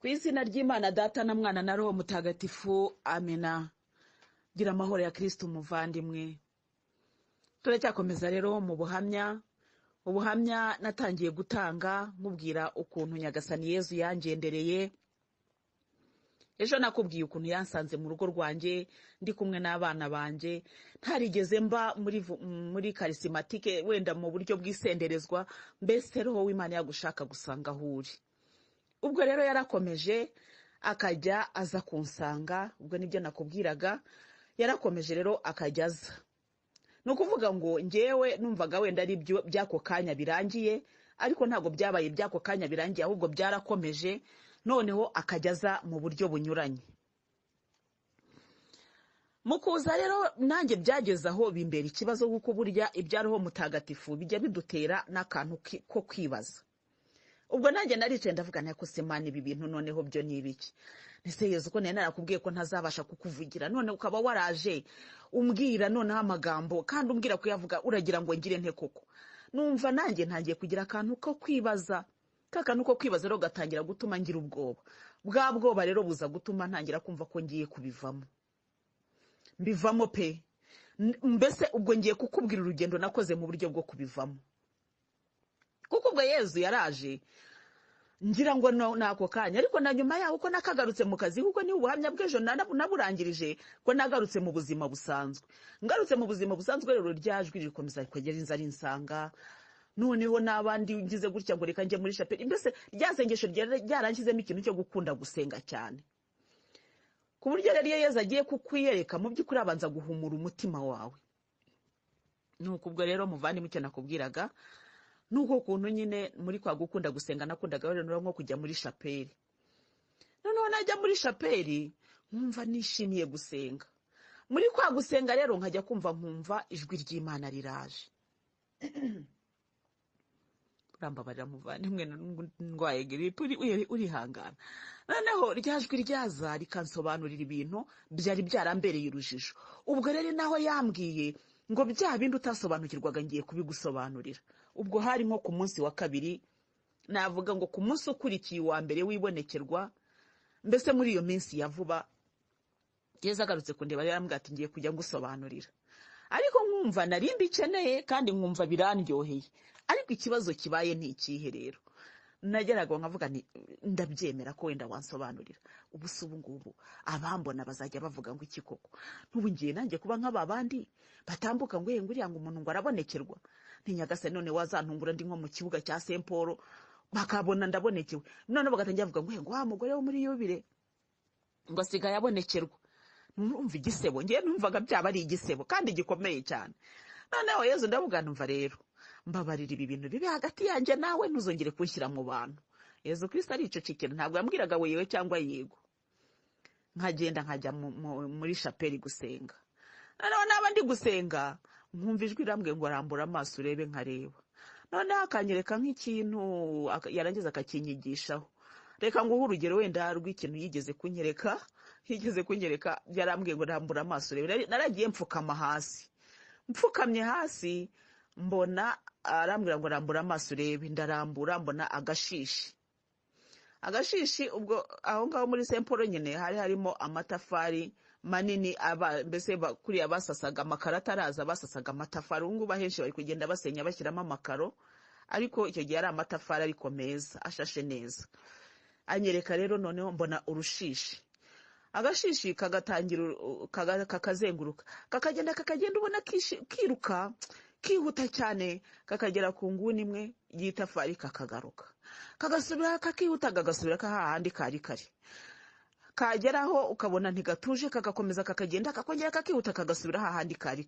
Ku izina ry'Imana Data na Mwana na Roho Mutagatifu, amena. Gira amahoro ya Kristo umuvandimwe. Turacyakomeza rero mu ubuhamya natangiye gutanga nkubwira ukuntu Nyagasani Yezu yangendereye. Ejo nakubwiye ukuntu yansanze mu rugo rwanjye ndi kumwe n'abana banje, ntarigeze mba muri karisimatike wenda mu buryo bw'isenderezwa, mbese Roho w'Imana yagushaka gusanga aho uri. Ubwo rero yarakomeje akajya aza kunsanga, ubwo nibyo nakubwiraga, yarakomeje rero akajya aza. Nukuvuga ngo ngewe numvaga wenda ari byo byako kanya birangiye, ariko ntago byabaye byako kanya birangiye, ahubwo byarakomeje, noneho akajya aza mu buryo bunyuranye. Mukuza rero nanjye byageze aho bimbera ikibazo kuko burya ibya Roho Mutagatifu bijya bidutera n'akantu ko kwibaza. Ubwo nanjye naricaye ndavuga nako Semana ibi bintu noneho byo ni ibiki. Nese Yezu ko nari narakubwiye ko ntazabasha kukuvugira, none ukaba waraje umbwira noneho amagambo kandi umbwira kuyavuga, uragira ngo ngire nte koko. Numva nanjye ntangiye kugira akantu ko kwibaza. Kakantu ko kwibaza rero gatangira gutuma ngira ubwoba. Bwa bwoba rero buza gutuma ntangira kumva ko ngiye kubivamo. Mbivamo pe. Mbese ubwo ngiye kukubwira urugendo nakoze mu buryo bwo kubivamo. Kuko ubwo Yezu yaraje ngira ngo nako kanya, ariko na nyuma yaho uko nakagarutse mu kazi, kuko ni ubuhamya bw'ejo naburangirije ko nagarutse mu buzima busanzwe. Ngarutse mu buzima busanzwe rero ryajwi rikomeza kwegera inzara insanga, noneho n'abandi ngize gutya ngo reka nje muri chapelle. Mbese ryasengesho ryarangizemo ikintu cyo gukunda gusenga cyane, ku buryo rero Yezu agiye kukwiyereka mu by'ukuri abanza guhumura umutima wawe. Nuko ubwo rero muvandimwe icyo nakubwiraga nuko kuntu nyine muri kwa gukunda gusenga nakundaga rero nko kujya muri chapelle. Noneho najya muri chapelle nkumva nishimiye gusenga. Muri kwa gusenga rero nkajya nkumva ijwi ry'Imana riraje. Urambabarira muvandimwe ndwaye grippe urihangana. Noneho ryajwi ryaza rikansobanurira ibintu byari byarambereye urujijo. Ubwo rero naho yambwiye ngo bya bindi utasobanukirwaga ngiye kubigusobanurira. Ubwo hari nko ku munsi wa kabiri, navuga ngo ku munsi ukurikiye wa mbere wibonekerwa, mbese muri iyo minsi ya vuba, Yezu agarutse kundeba yarambwira ati ngiye kujya ngusobanurira. Ariko nkumva nari mbikeneye kandi nkumva birandyoheye. Ariko ikibazo kibaye ni ikihe rero? Nageraga nkavuga ni ndabyemera ko wenda wansobanurira. Ubu ngubu abambona bazajya bavuga ngo iki koko. Ntubu ngiye nanjye kuba nk'ababandi batambuka ngo nguriya ngo umuntu ngo arabonekerwa. Nti Nyagasani none wazantungura ndi nko mu kibuga cya Saint Paul bakabona ndabonekewe. None bagatangira bavuga ngo wa mugore wo muri Yubile ngo asigaye abonekerwa. Numva igisebo, ngiye numvaga byaba ari igisebo kandi gikomeye cyane. Noneho Yezu ndavuga numva rero mbabarira ibi bintu bibe hagati yanjye nawe, ntuzongere kunshyira mu bantu. Yezu Kristo aricecekera, ntabwo yambwiraga wewe cyangwa yego. Nkagenda nkajya muri chapelle gusenga. Noneho naba ndi gusenga nkumva ijwi rambwiye ngo arambura amaso urebe nkareba. Noneho akanyereka nk'ikintu yarangiza akakinyigishaho. Reka nguhe urugero wenda rw'ikintu yigeze kunyereka, yarambwiye ngo arambura amaso urebe. Naragiye mfukama hasi. Mfukamye hasi mbona arambwira ngo arambura amaso urebe. Ndarambura mbona agashishi. Ubwo aho ngaho muri Saint Paul nyine hari harimo amatafari manini, mbese kuri abasasaga amakarata araza basasaga amatafari. Ubu ngubu ahenshi bari kugenda basenya bashyiramo amakaro, ariko icyo gihe ari amatafari ariko meza ashashe neza. Anyereka rero noneho mbona urushishi. Agashishi kagatangira kakazenguruka, kakagenda ubona kiruka kihuta cyane, kakagera ku nguni imwe y'itafari kakagaruka, kagasubira kakihuta, kagasubira hahandi kari kageraho ukabona ntigatuje, kagakomeza kakagenda kakongera kakihuta, kagasubira hahandi kari.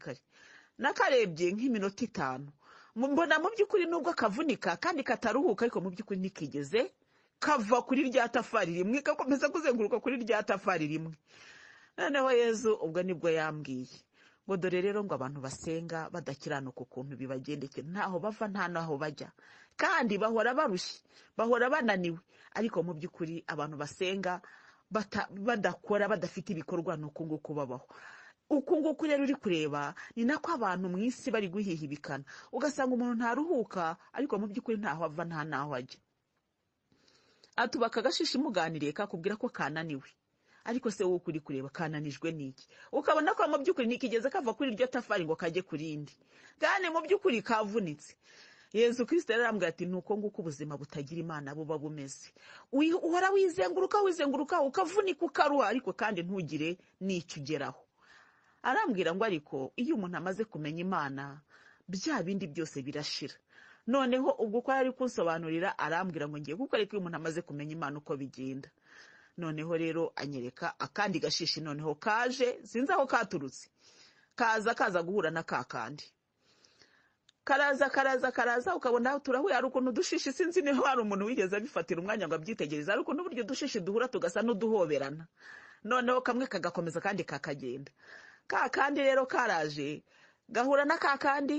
Nakarebye nk'iminota 5 mbona mu by'ukuri nubwo kavunika kandi kataruhuka, ariko mu by'ukuri nikigeze kava kuri rya tafari rimwe kakomeza kuzenguruka kuri rya tafari rimwe. Noneho Yezu ubwo nibwo yambwiye ngo dore rero ngo abantu basenga badakiranuka ukuntu bibagendekera, ntaho bava nta naho bajya, kandi bahora barushye, bahora bananiwe. Ariko mu by'ukuri abantu basenga badakora, badafite ibikorwa, nuko nguko babaho. Uku nguku rero uri kureba ni nako abantu mu isi bari guhihibikana, ugasanga umuntu ntaruhuka, ariko mu by'ukuri ntaho ava nta naho ajya. atubaka agashishi muganiriye kakubwira ko kananiwe, ariko se wowe ukuri kureba kananijwe n'iki? Ukabona ko mu by'ukuri nikigeze kava kuri iryo tafari ngo kajye ku rindi, kandi mu by'ukuri kavunitse. Yezu Kristo yarambwira ati nuko nguko ubuzima butagira Imana buba bumeze. Uhora wizenguruka ukavunika ukaruha, ariko kandi ntugire n'icyo ugeraho. Arambwira ngo ariko iyo umuntu amaze kumenya Imana bya bindi byose birashira. Noneho ubwo ko ari kunsobanurira arambwira ngo ngiye kuko ariko iyo umuntu amaze kumenya Imana uko bigenda. Noneho rero anyereka akandi gashishi, noneho kaje sinzi aho katurutse, kaza guhura na kakandi. Karaza ukabona turahuye, ari ukuntu dushishi, sinzi niho hari umuntu wigeze abifatira umwanya ngo abyitegereze, ari ukuntu buryo dushishi duhura tugasa n'uduhoberana, noneho kamwe kagakomeza kandi kakagenda. Kakandi rero karaje gahura na kakandi,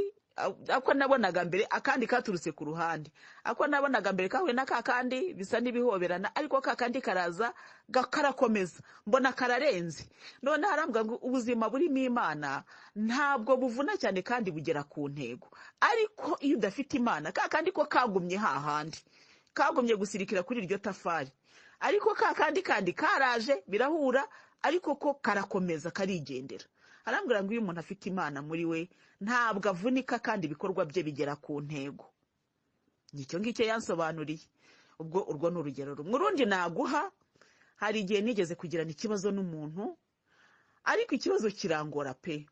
ako nabonaga mbere, akandi katurutse ku ruhande. Ako nabonaga mbere kahuye na kakandi bisa n'ibihoberana, ariko kakandi karaza karakomeza, mbona kararenze. None harambwa ngo ubuzima burimo Imana ntabwo buvuna cyane kandi bugera ku ntego. Ariko iyo udafite Imana, kakandi ko kagumye hahandi, kagumye gusirikira kuri iryo tafari. Ariko kakandi karaje birahura, ariko ko karakomeza karigendera. Arambwira ngo iyo umuntu afite Imana muri we ntabwo avunika kandi ibikorwa bye bigera ku ntego. Nicyo ngicyo yansobanuriye. Ubwo urwo ni urugero rumwe. Urundi naguha, hari igihe nigeze kugirana ikibazo n'umuntu, ariko ikibazo kirangora pe.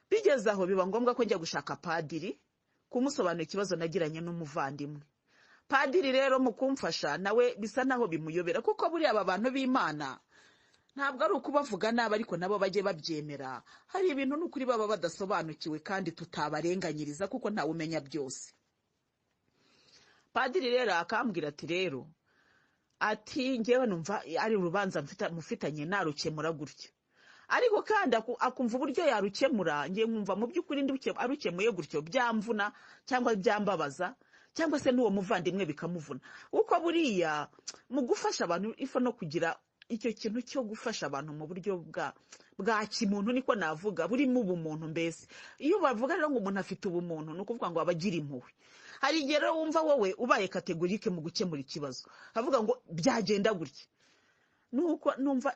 Bigeze aho biba ngombwa ko njya gushaka padiri kumusobanurira ikibazo nagiranye n'umuvandimwe. Padiri rero mu kumfasha nawe bisa naho bimuyobera, kuko buriya aba bantu b'Imana ntabwo ari ukubavuga nabi, ariko nabo bajye babyemera. Hari ibintu n'ukuri baba badasobanukiwe kandi tutabarenganyiriza, kuko ntawe umenya byose. Padiri rero akambwira ati rero, ati ngewe numva ari urubanza mufitanye narukemura gutyo, ariko kandi akumva uburyo yarukemura, ngiye nkumva mu by'ukuri arukemuye gutyo byamvuna cyangwa byambabaza, cyangwa se n'uwo muvandimwe bikamuvuna. Uko buriya mu gufasha abantu ifa no kugira icyo kintu cyo gufasha abantu mu buryo bwa kimuntu, niko navuga, burimo ubumuntu. Mbese iyo bavuga rero ngo umuntu afite ubumuntu, ni ukuvuga ngo abagira impuhwe. Hari igihe rero wumva wowe ubaye kategorike mu gukemura ikibazo, avuga ngo byagenda gutya. Nuko numva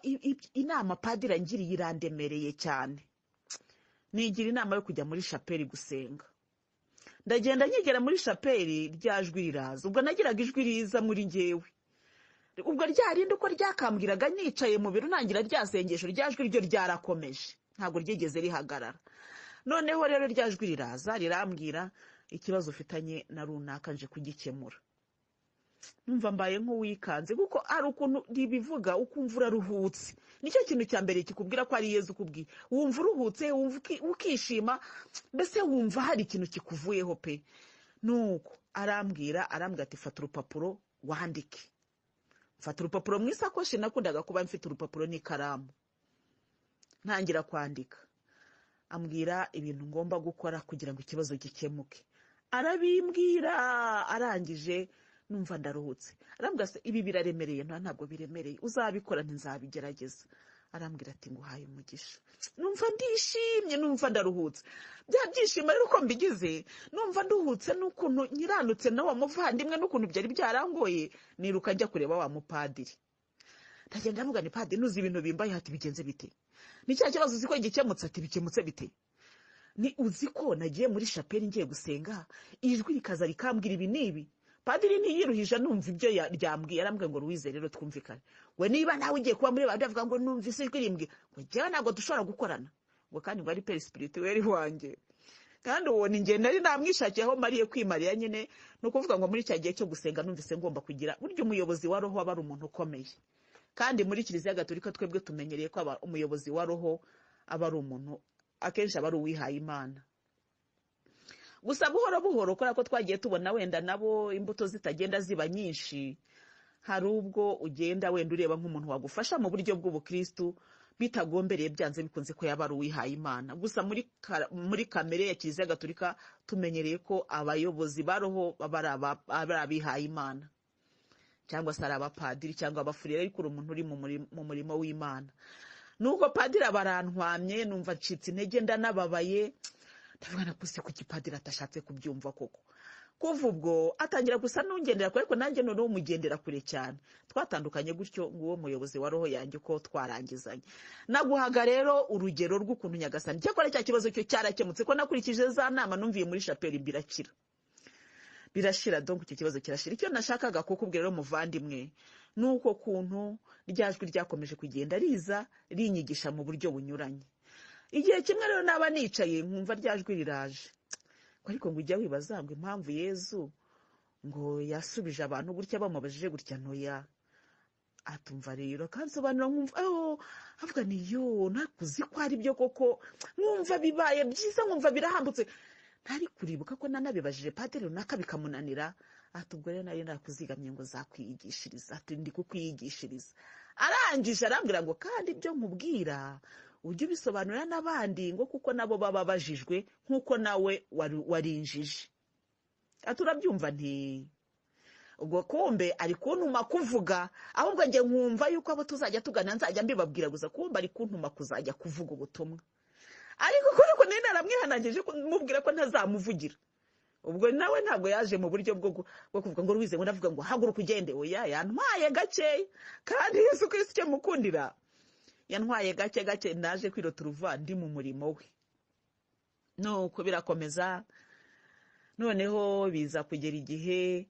inama padiri angiriye irandemereye cyane. Nigira inama yo kujya muri shapeli gusenga. Ndagenda nyigera muri shapeli, rya jwi riraza. Ubwo nagiraga ijwi riza muri njyewe, ubwo ryarindi uko ryakambwiraga nicaye mu biro nangira rya sengesho, rya jwi ryo ryarakomeje, ntabwo ryigeze rihagarara. Noneho rero rya jwi riraza rirambwira ikibazo ufitanye na runaka nje kugikemura. Numva mbaye nk'uwikanze, kuko ari ukuntu ribivuga ukumva uraruhutse. Nicyo kintu cya mbere kikubwira ko ari Yezu kubwira, wumva uruhutse, wumva ukishima, mbese wumva hari ikintu kikuvuyeho pe. Nuko arambwira ati fata urupapuro wandike. Mfata urupapuro mu isakoshi, nakundaga kuba mfite urupapuro n'ikaramu, ntangira kwandika. Ambwira ibintu ngomba gukora kugira ngo ikibazo gikemuke. Arabimbwira, arangije numva ndaruhutse. Arambwira se ibi biraremereye? Ntabwo biremereye, uzabikora nzabigerageza. Arambwira ati nguhaye umugisha. Numva ndishimye, numva ndaruhutse. Bya byishimo rero uko mbigize, numva nduhutse n'ukuntu nyiranutse na wa muvandimwe, n'ukuntu byari byarangoye, niruka njya kureba wa mupadiri. Ndagenda ndavuga ni padiri, nuzi ibintu bimbaye, hati bigenze bite? Ni cya kibazo uzi ko gikemutse? Ati bikemutse bite? Ni uzi ko nagiye muri shapeli ngiye gusenga, ijwi rikaza rikambwira ibi n'ibi. Padiri ntiyiruhije, numva ibyo ryambwiye. Arambwira ngo Louise rero twumvikane, we niba nawe ugiye kuba muri bandi bavuga ngo numvise ijwi rimbwiye, ngo njyewe ntabwo dushobora gukorana, ngo kandi ngo ari peri spirituel wanjye, kandi uwo ni njye nari namwishakiye aho mariye kwimariya nyine. Ni ukuvuga ngo muri cya gihe cyo gusenga numvise ngomba kugira burya umuyobozi wa roho aba ari umuntu ukomeye, kandi muri Kiliziya Gatolika twebwe tumenyereye ko umuyobozi wa roho aba ari umuntu akenshi aba ari uwihaye Imana. Gusa buhoro buhoro, kubera ko twagiye tubona wenda nabo imbuto zitagenda ziba nyinshi, hari ubwo ugenda wenda ureba nk'umuntu wagufasha mu buryo bw'ubukristu, bitagombereye byanze bikunze ko yaba ari uwihaye Imana. Gusa muri kamere ya Kiliziya Gatolika tumenyereye ko abayobozi ba roho baba ari abihaye Imana, cyangwa se ari abapadiri cyangwa abafurere, ariko umuntu uri mu murimo w'Imana. Nuko padiri barantwamye, numva ncitse intege, ndanababaye. Ndavuga na kuse ku kipadiri atashatse kubyumva koko. kuva ubwo atangira gusa n'ungendera kure, ariko nanjye noneho umugendera kure cyane. Twatandukanye gutyo nguwo muyobozi wa roho yanjye ko twarangizanye. Naguhaga rero urugero rw'ukuntu Nyagasani cyakora cya kibazo cyo cyarakemutse, ko nakurikije za nama numviye muri chapelle birashira, donc icyo kibazo kirashira. Icyo nashakaga kukubwira rero muvandimwe, nuko kuntu ryajwi ryakomeje kugenda riza rinyigisha mu buryo bunyuranye. Igihe kimwe rero naba nicaye nkumva ryajwi riraje, ariko ngo ujya wibaza ngo impamvu Yezu ngo yasubije abantu gutya bamubajije gutya ntoya. Atumva rero kansobanura nkumva avuga ni yo nakuzi ko ari byo koko, nkumva bibaye byiza, nkumva birahambutse. Ntari kuribuka ko nanabibajije padiri runaka bikamunanira. Ubwo rero nayo nakuzigamye ngo zakwiyigishiriza, ndi kukwiyigishiriza. Arangije arambwira ngo kandi ibyo nkubwira ujye ubisobanurira n'abandi, ngo kuko nabo baba bajijwe nk'uko nawe warinjije. Urabyumva nti ubwo kumbe ari kuntuma kuvuga, ahubwo njye nkumva yuko abo tuzajya tugana nzajya mbibabwira gusa, kumbe ari kuntuma kuzajya kuvuga ubutumwa. Ariko ko nari naramwihanangije mubwira ko ntazamuvugira. Ubwo nawe ntabwo yaje mu buryo bwo kuvuga ngo ruwize ngo navuga ngo haguruka ugende. Oya, yantwaye gake, kandi Yesu Kristo cyo mukundira yantwaye gake naje kwirota uruva ndi mu murimo we. Nuko birakomeza, noneho biza kugera igihe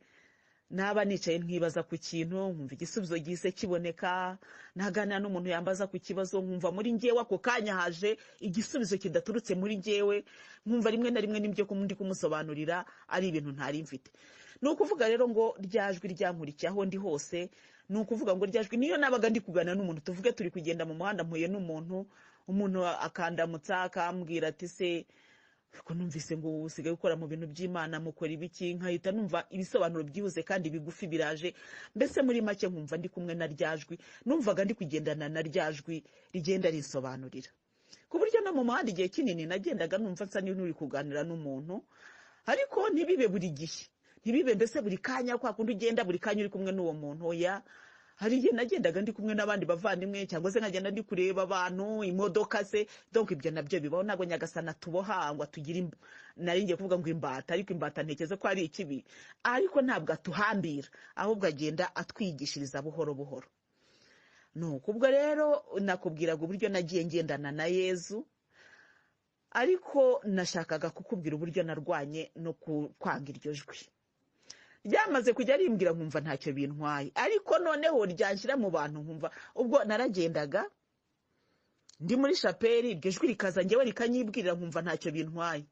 naba nicaye nkibaza ku kintu, nkumva igisubizo gise kiboneka, naganira n'umuntu yambaza ku kibazo, nkumva muri njyewe ako kanya haje igisubizo kidaturutse muri njyewe, nkumva rimwe na rimwe n'ibyo ndi kumusobanurira ari ibintu ntari mfite. Ni ukuvuga rero ngo ryajwi ryankurikiye aho ndi hose. Ni ukuvuga ngo ryajwi niyo nabaga ndi kuganira n'umuntu, tuvuge turi kugenda mu muhanda mpuye n'umuntu, umuntu akandamutsa akambwira ati se ko numvise ngo usigaye gukora mu bintu by'Imana, mukora ibiki? Nkahita numva ibisobanuro byihuse kandi bigufi biraje. Mbese muri make nkumva ndi kumwe na ryajwi, numvaga ndi kugendana na ryajwi rigenda risobanurira. Ku buryo no mu muhanda igihe kinini nagendaga numva nsa n'uri kuganira n'umuntu, ariko ntibibe buri gihe, ntibibe mbese buri kanya kwa kundi ugenda buri kanya uri kumwe n'uwo muntu. Oya, hari igihe nagendaga ndi kumwe n'abandi bavandimwe, cyangwa se nkagenda ndi kureba abantu, imodoka se. Donc ibyo nabyo bibaho. Ntabwo Nyagasani atuboha ngo atugire nari ngiye kuvuga ngo imbata, ariko imbata ntekereza ko ari ikibi, ariko ntabwo atuhambira, ahubwo agenda atwigishiriza buhoro buhoro. Nuko ubwo rero nakubwiraga uburyo nagiye ngendana na Yezu, ariko nashakaga kukubwira uburyo narwanye no kwanga iryo jwi. Ryamaze kujya rimbwira nkumva ntacyo bintwaye, ariko noneho ryanshyira mu bantu nkumva. Ubwo naragendaga ndi muri chapelle, iryo jwi rikaza njyewe rikanyibwirira nkumva ntacyo bintwaye.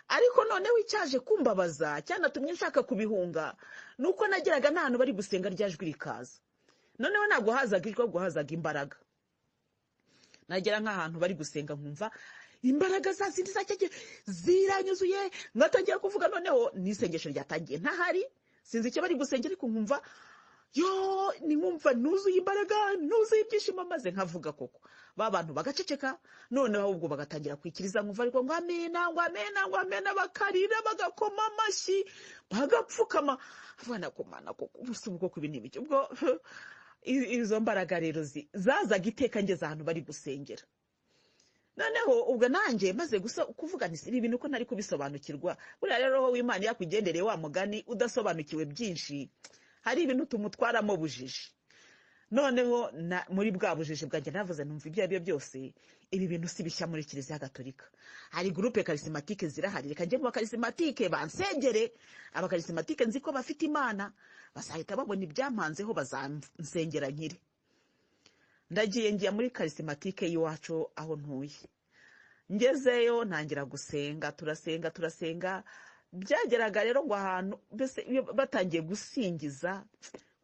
Ariko noneho icyaje kumbabaza cyanatumye nshaka kubihunga, nuko nageraga n'ahantu bari gusenga rya jwi rikaza. Noneho ntabwo hazaga ijwi, ahubwo hazaga imbaraga. Nagera nk'ahantu bari gusenga nkumva imbaraga za zindi ziranyuzuye, ngatangira kuvuga. Noneho n'isengesho ryatangiye ntahari, sinzi icyo bari gusengera, ariko nkumva yo nimumva nuzuye imbaraga, nuzuye ibyishimo, maze nkavuga koko. Ba bantu bagaceceka, noneho ahubwo bagatangira kwikiriza, nkumva ariko ngo amena, ngo amena, ngo amena, bakarira bagakoma amashyi bagapfukama. Avana ko mana koko ubusa ubwo kubini bicyo. Ubwo izo mbaraga rero zazaga iteka ngeze ahantu bari gusengera. Noneho ubwo nanjye maze kuvuga nti ibi bintu ko ntari kubisobanukirwa. Buriya rero roho w'Imana yakugendereye wa mugani udasobanukiwe byinshi, hari ibintu tumutwaramo bujiji. Noneho muri bwa bujiji bwanjye navuze numva ibyo aribyo byose ibi bintu si bishya muri Kiliziya Gatolika. Hari groupe charismatique zirahari, reka njye mu charismatique bansengere. Abakarismatike nzi ko bafite Imana, basahita babona ibyampanzeho bazansengera nkiri. Ndagiye ngiye muri charismatique y'iwacu aho ntuye. Ngezeyo ntangira gusenga, turasenga. Byageraga rero ngo ahantu mbese batangiye gusingiza,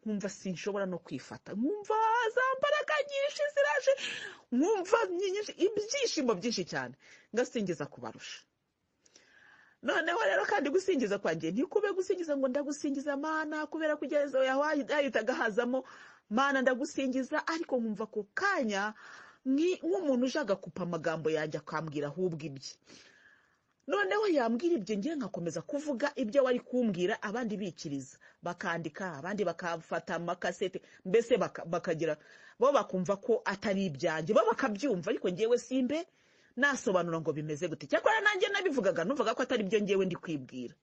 nkumva sinshobora no kwifata, nkumva za mbaraga nyinshi ziraje, nkumva ibyishimo byinshi cyane, ngasingiza kubarusha. Noneho rero kandi gusingiza kwanjye ntikube gusingiza ngo ndagusingiza Mana, kubera kugeza yahitaga hazamo Mana ndagusingiza, ariko nkumva ku kanya nk'umuntu ujaga kupa amagambo yanjye akambwira ahubwo ibye. Noneho yambwira ibyo ngiye nkakomeza kuvuga ibyo wari kumbwira, abandi bikiriza bakandika, abandi bakafata amakasete, mbese bakagira bo bakumva ko atari ibyanjye, bo bakabyumva, ariko ngewe simbe nasobanura ngo bimeze gute. Cyakora nanjye nabivugaga numvaga ko atari byo ngewe ndi kwibwira.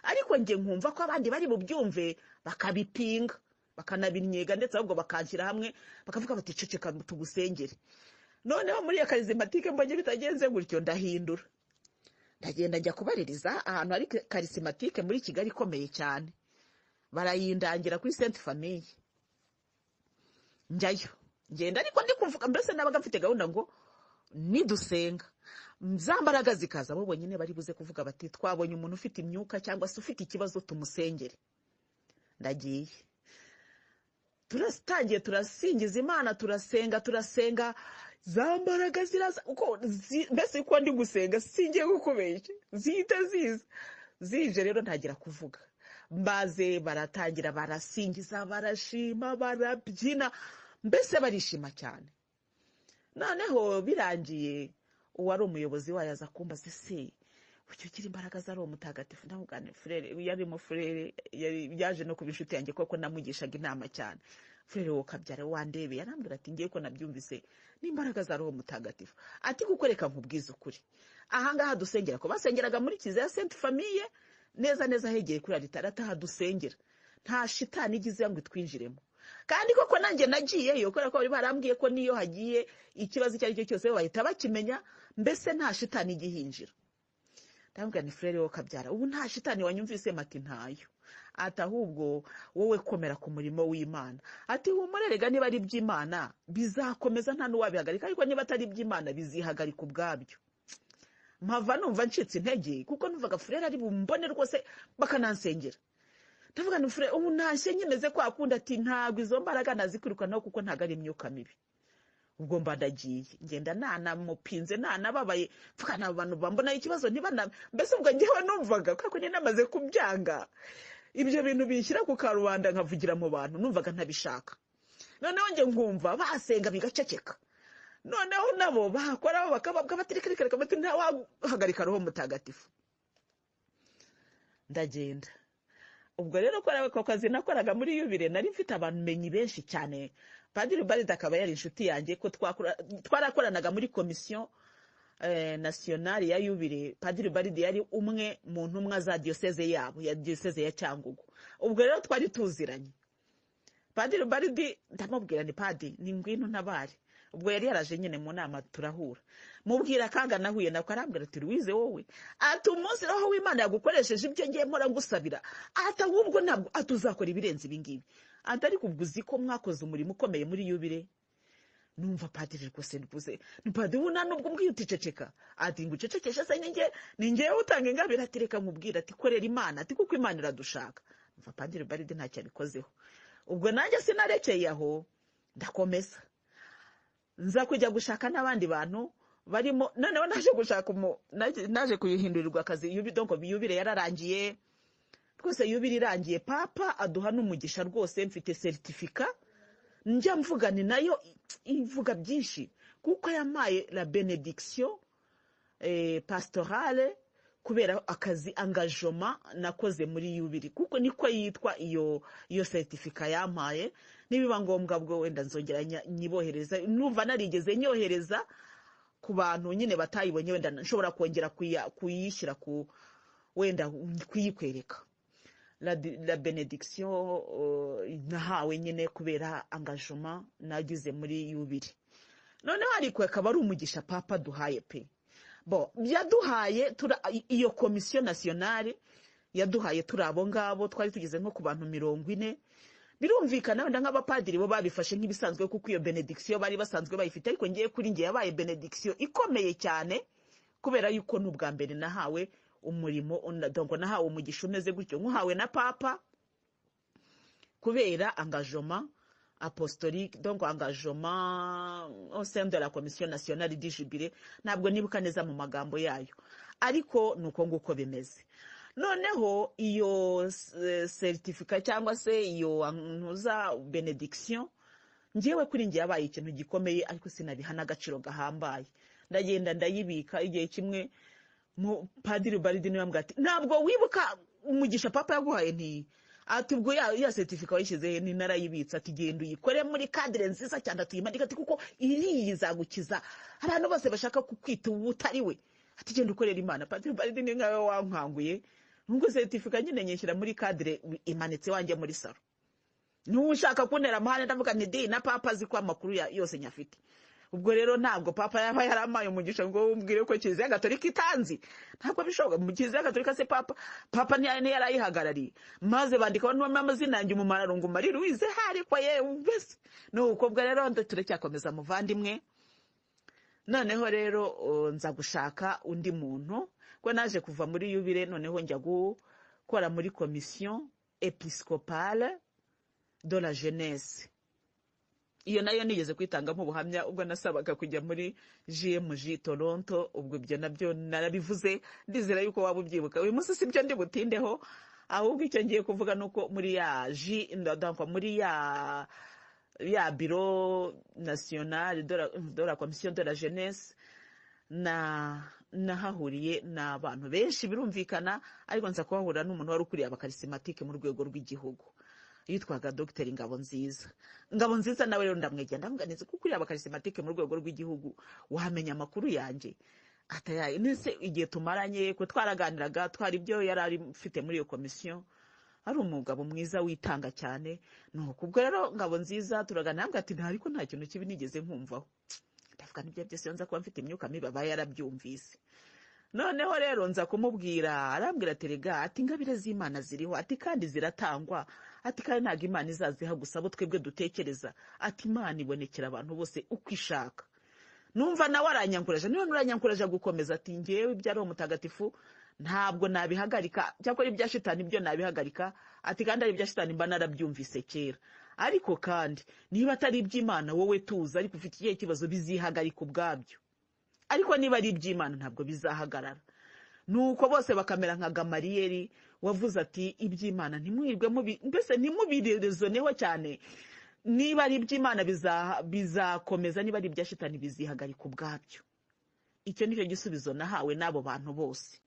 ariko njye nkumva ko abandi bari bubyumve bakabipinga bakanabinnyega ndetse ahubwo bakanshyira hamwe bakavuga bati ceceka tugusengere. Noneho muri ya karismatike mbonye bitagenze gutyo ndahindura, ndagenda njya kubaririza ahantu hari karismatike muri Kigali ikomeye cyane, barayindangira kuri Sainte Famille. Njyayo ngenda ariko ndi kuvuga, mbese nabaga mfite gahunda ngo nidusenga za mbaraga zikaza, bo bonyine bari buze kuvuga bati twabonye umuntu ufite imyuka cyangwa se ufite ikibazo tumusengere. Ndagiye, turatangiye turasingiza Imana, turasenga za mbaraga ziraza uko mbese uko ndi gusenga singiye gukubeshya zihita zije rero ntagira kuvuga, maze baratangira barasingiza, barashima, barabyina, mbese barishima cyane. Noneho birangiye uwari umuyobozi wayo aza kumbaza se ucyo kiri imbaraga za Roho Mutagatifu. Ndamugane frere, yarimo frere yaje no kuba inshuti yanjye koko namugishaga inama cyane. Frere wo kabyara wandebe yarambwira ati ngiye ko nabyumvise n'imbaraga za Roho Mutagatifu, ati kukoreka nkubwiza ukuri, aha ngaha dusengera ko basengeraga muri Kiliziya Sainte Famille neza hegeye kuri alitarata hadusengera, nta shitani igize ngo twinjiremo. Kandi koko nanjye nagiyeyo kubera ko bari barambwiye ko niyo hagiye ikibazo icyo ari cyo cyose bahita bakimenya, mbese nta shitani igihinjira. Ndamubwira ni frere wo kabyara, ubu nta shitani wanyumvise? Mati ntayo. Ati ahubwo wowe komera ku murimo w'Imana, ati humurerega niba ari by'Imana bizakomeza nta n'uwabihagarika, ariko niba atari by'Imana bizihagarika ubwabyo. Mpava numva ncitse intege kuko numvaga frere ari bumbone rwose bakanansengera. Ndavuga ni frere ubu ntashye nyemeze kwa kunda, ati ntabwo izo mbaraga nazikwirukanaho kuko ntago ari imyuka mibi. Ubwo mba ndagiye ngenda nanamupinze nanababaye, mvuga n'abantu bambona ikibazo ntibana, mbese ubwo ngewe numvaga kako nyine namaze kubyanga ibyo bintu bishyira ku karubanda nkavugira mu bantu, numvaga ntabishaka. Noneho nge nkumva basenga bigaceceka, noneho nabo bakoraho bakababwa batirikirika bati nta wahagarika Roho Mutagatifu. Ndagenda ubwo rero ko kazi nakoraga muri Yubile nari mfite abantu menyi benshi cyane. Padiri Baridi akaba yari inshuti yanjye ko twarakoranaga muri komisiyo nationale ya Yubile. Padiri Baridi yari umwe mu ntumwa za diocese yabo ya diocese ya Cyangugu. Ubwo rero twari tuziranye. Padiri Baridi ndamubwira ni padi ni ngwino ntabare. Ubwo yari yaraje nyine mu nama turahura, mubwira kanga nahuye nako arambwira ati Louise wowe ati umunsi Roho w'Imana yagukoresheje ibyo ngiye mpora ngusabira, ati ahubwo ntabwo atuzakora ibirenze ibingibi, ati ariko ubwo uzi ko mwakoze umurimo ukomeye muri Yubile. Numva padiri rwose nduze ni padiri ubona nubwo mbwiye uticeceka, ati ngo ucecekeshe se ninjye utanga ingabire, ati reka nkubwira ati korera Imana, ati kuko Imana iradushaka. Numva Padiri Baridi ntacyo abikozeho. Ubwo nanjye sinarekeye aho, ndakomeza nza kujya gushaka n'abandi bantu barimo. Noneho naje gushaka naje kuyihindurirwa akazi Yubile yararangiye rwose. Yubile irangiye papa aduha n'umugisha rwose, mfite certificat njya mvuga ni nayo ivuga byinshi kuko yamaye la benediction pastorale kubera akazi engagement nakoze muri Yubile, kuko niko yitwa iyo certificat yampaye. Nibiba ngombwa bwo wenda nzongera nyibohereza, numva narigeze nyohereza ku bantu nyine batayibonye, wenda nshobora kongera kuyishyira ku wenda kuyikwereka la benediction nahawe nyine kubera engagement nagize muri Yubile. Noneho ariko akaba ari umugisha papa duhaye pe. Bo byaduhaye iyo komisiyo nationale yaduhaye turabo ngabo twari tugeze nko ku bantu 40. Birumvikana wenda nk'abapadiri bo babifashe nk'ibisanzwe kuko iyo benediction bari basanzwe bayifite, ariko ngiye kuri ngiye yabaye benediction ikomeye cyane kubera yuko n'ubwa mbere nahawe umurimo donc nahawe umugisha umeze gutyo nkuhawe na papa kubera engagement apostolique, donc engagement au sein de la commission nationale du Jubilé. Ntabwo nibuka neza mu magambo yayo, ariko nuko nguko bimeze. Noneho iyo certificat cyangwa se iyo ntuza benediction ngiyewe kuri ngiye yabaye ikintu gikomeye, ariko sinabihana agaciro gahambaye. Ndagenda ndayibika. Igihe kimwe mu Padiri Baridi niwe ambwira ati ntabwo wibuka umugisha papa yaguhaye? Nti ati ubwo ya certificat wayishyize ni narayibitsa, ati genda uyikore muri cadre nziza cyane, tuyimadika ati kuko iri izagukiza abantu bose bashaka kukwita ubutari we, ati genda ukorera Imana. Padiri Baridi ni nkawe wankanguye nubwo certificat nyine nyishyira muri cadre imanitse wanjye muri salo. Nushaka kuntera amahane ndavuga nti di na papa azi ko amakuru yose nyafite. Ubwo rero ntabwo papa yaba yaramaye umugisha ngo umbwire ko Kiliziya Gatolika itanzi. Ntabwo bishoboka, mu Kiliziya Gatolika se papa ni yarayihagarariye. Maze bandika n'amazina yanjye mu mararungu Marie Louise hari kwa bese. Nuko ubwo rero turacyakomeza muvandimwe. Noneho rero nza gushaka undi muntu ko naje kuva muri Yubile, noneho njya gukora muri commission épiscopale de la jeunesse. Iyo nayo nigeze kwitangamo ubuhamya ubwo nasabaga kujya muri JMJ Toronto. Ubwo ibyo nabyo narabivuze, ndizera yuko waba ubyibuka. Uyu munsi sibyo ndi butindeho, ahubwo icyo ngiye kuvuga nuko muri muri ya bureau national de la commission de la jeunesse nahahuriye n'abantu benshi birumvikana, ariko nza kuhahura n'umuntu wari ukuriye abakarismatike mu rwego rw'igihugu yitwaga Dr Ngabonziza. Nawe rero ndamwegera ndamuganiza kuko uriya abakarismatike mu rwego rw'igihugu wamenya amakuru yanjye atayaye nese igihe tumaranye ko twaraganiraga, twari ibyo yari mfite muri iyo komisiyo. Ari umugabo mwiza witanga cyane. Nuko ubwo rero Ngabonziza turaganira ambwira ati ariko nta kintu kibi nigeze nkumvaho. Ndavuga nibyo byose nza kuba mfite imyuka mibi aba yarabyumvise. Noneho rero nza kumubwira, arambwira ati rega ati ingabire z'Imana ziriho, ati kandi ziratangwa, ati kandi ntabwo Imana izaziha gusa abo twebwe dutekereza, ati Imana ibonekera abantu bose uko ishaka. Numva nawe aranyankuraje, niba nuranyankuraje gukomeza, ati ngewe ibyo ari umutagatifu ntabwo nabihagarika, cyakora ibya shitani byo nabihagarika, ati kandi ari ibya shitani mba narabyumvise kera, ariko kandi niba atari iby'Imana wowe tuza, ariko ufite ikihe kibazo bizihagarika ubwabyo, ariko niba ari iby'Imana ntabwo bizahagarara. Nuko bose bakamera nka Gamariyeri wavuze ati iby'Imana ntimwirwe mbese ntimubirezoneho cyane, niba ari iby'Imana bizakomeza, niba ari ibya shitani bizihagarika ubwabyo. Icyo nicyo gisubizo nahawe n'abo bantu bose.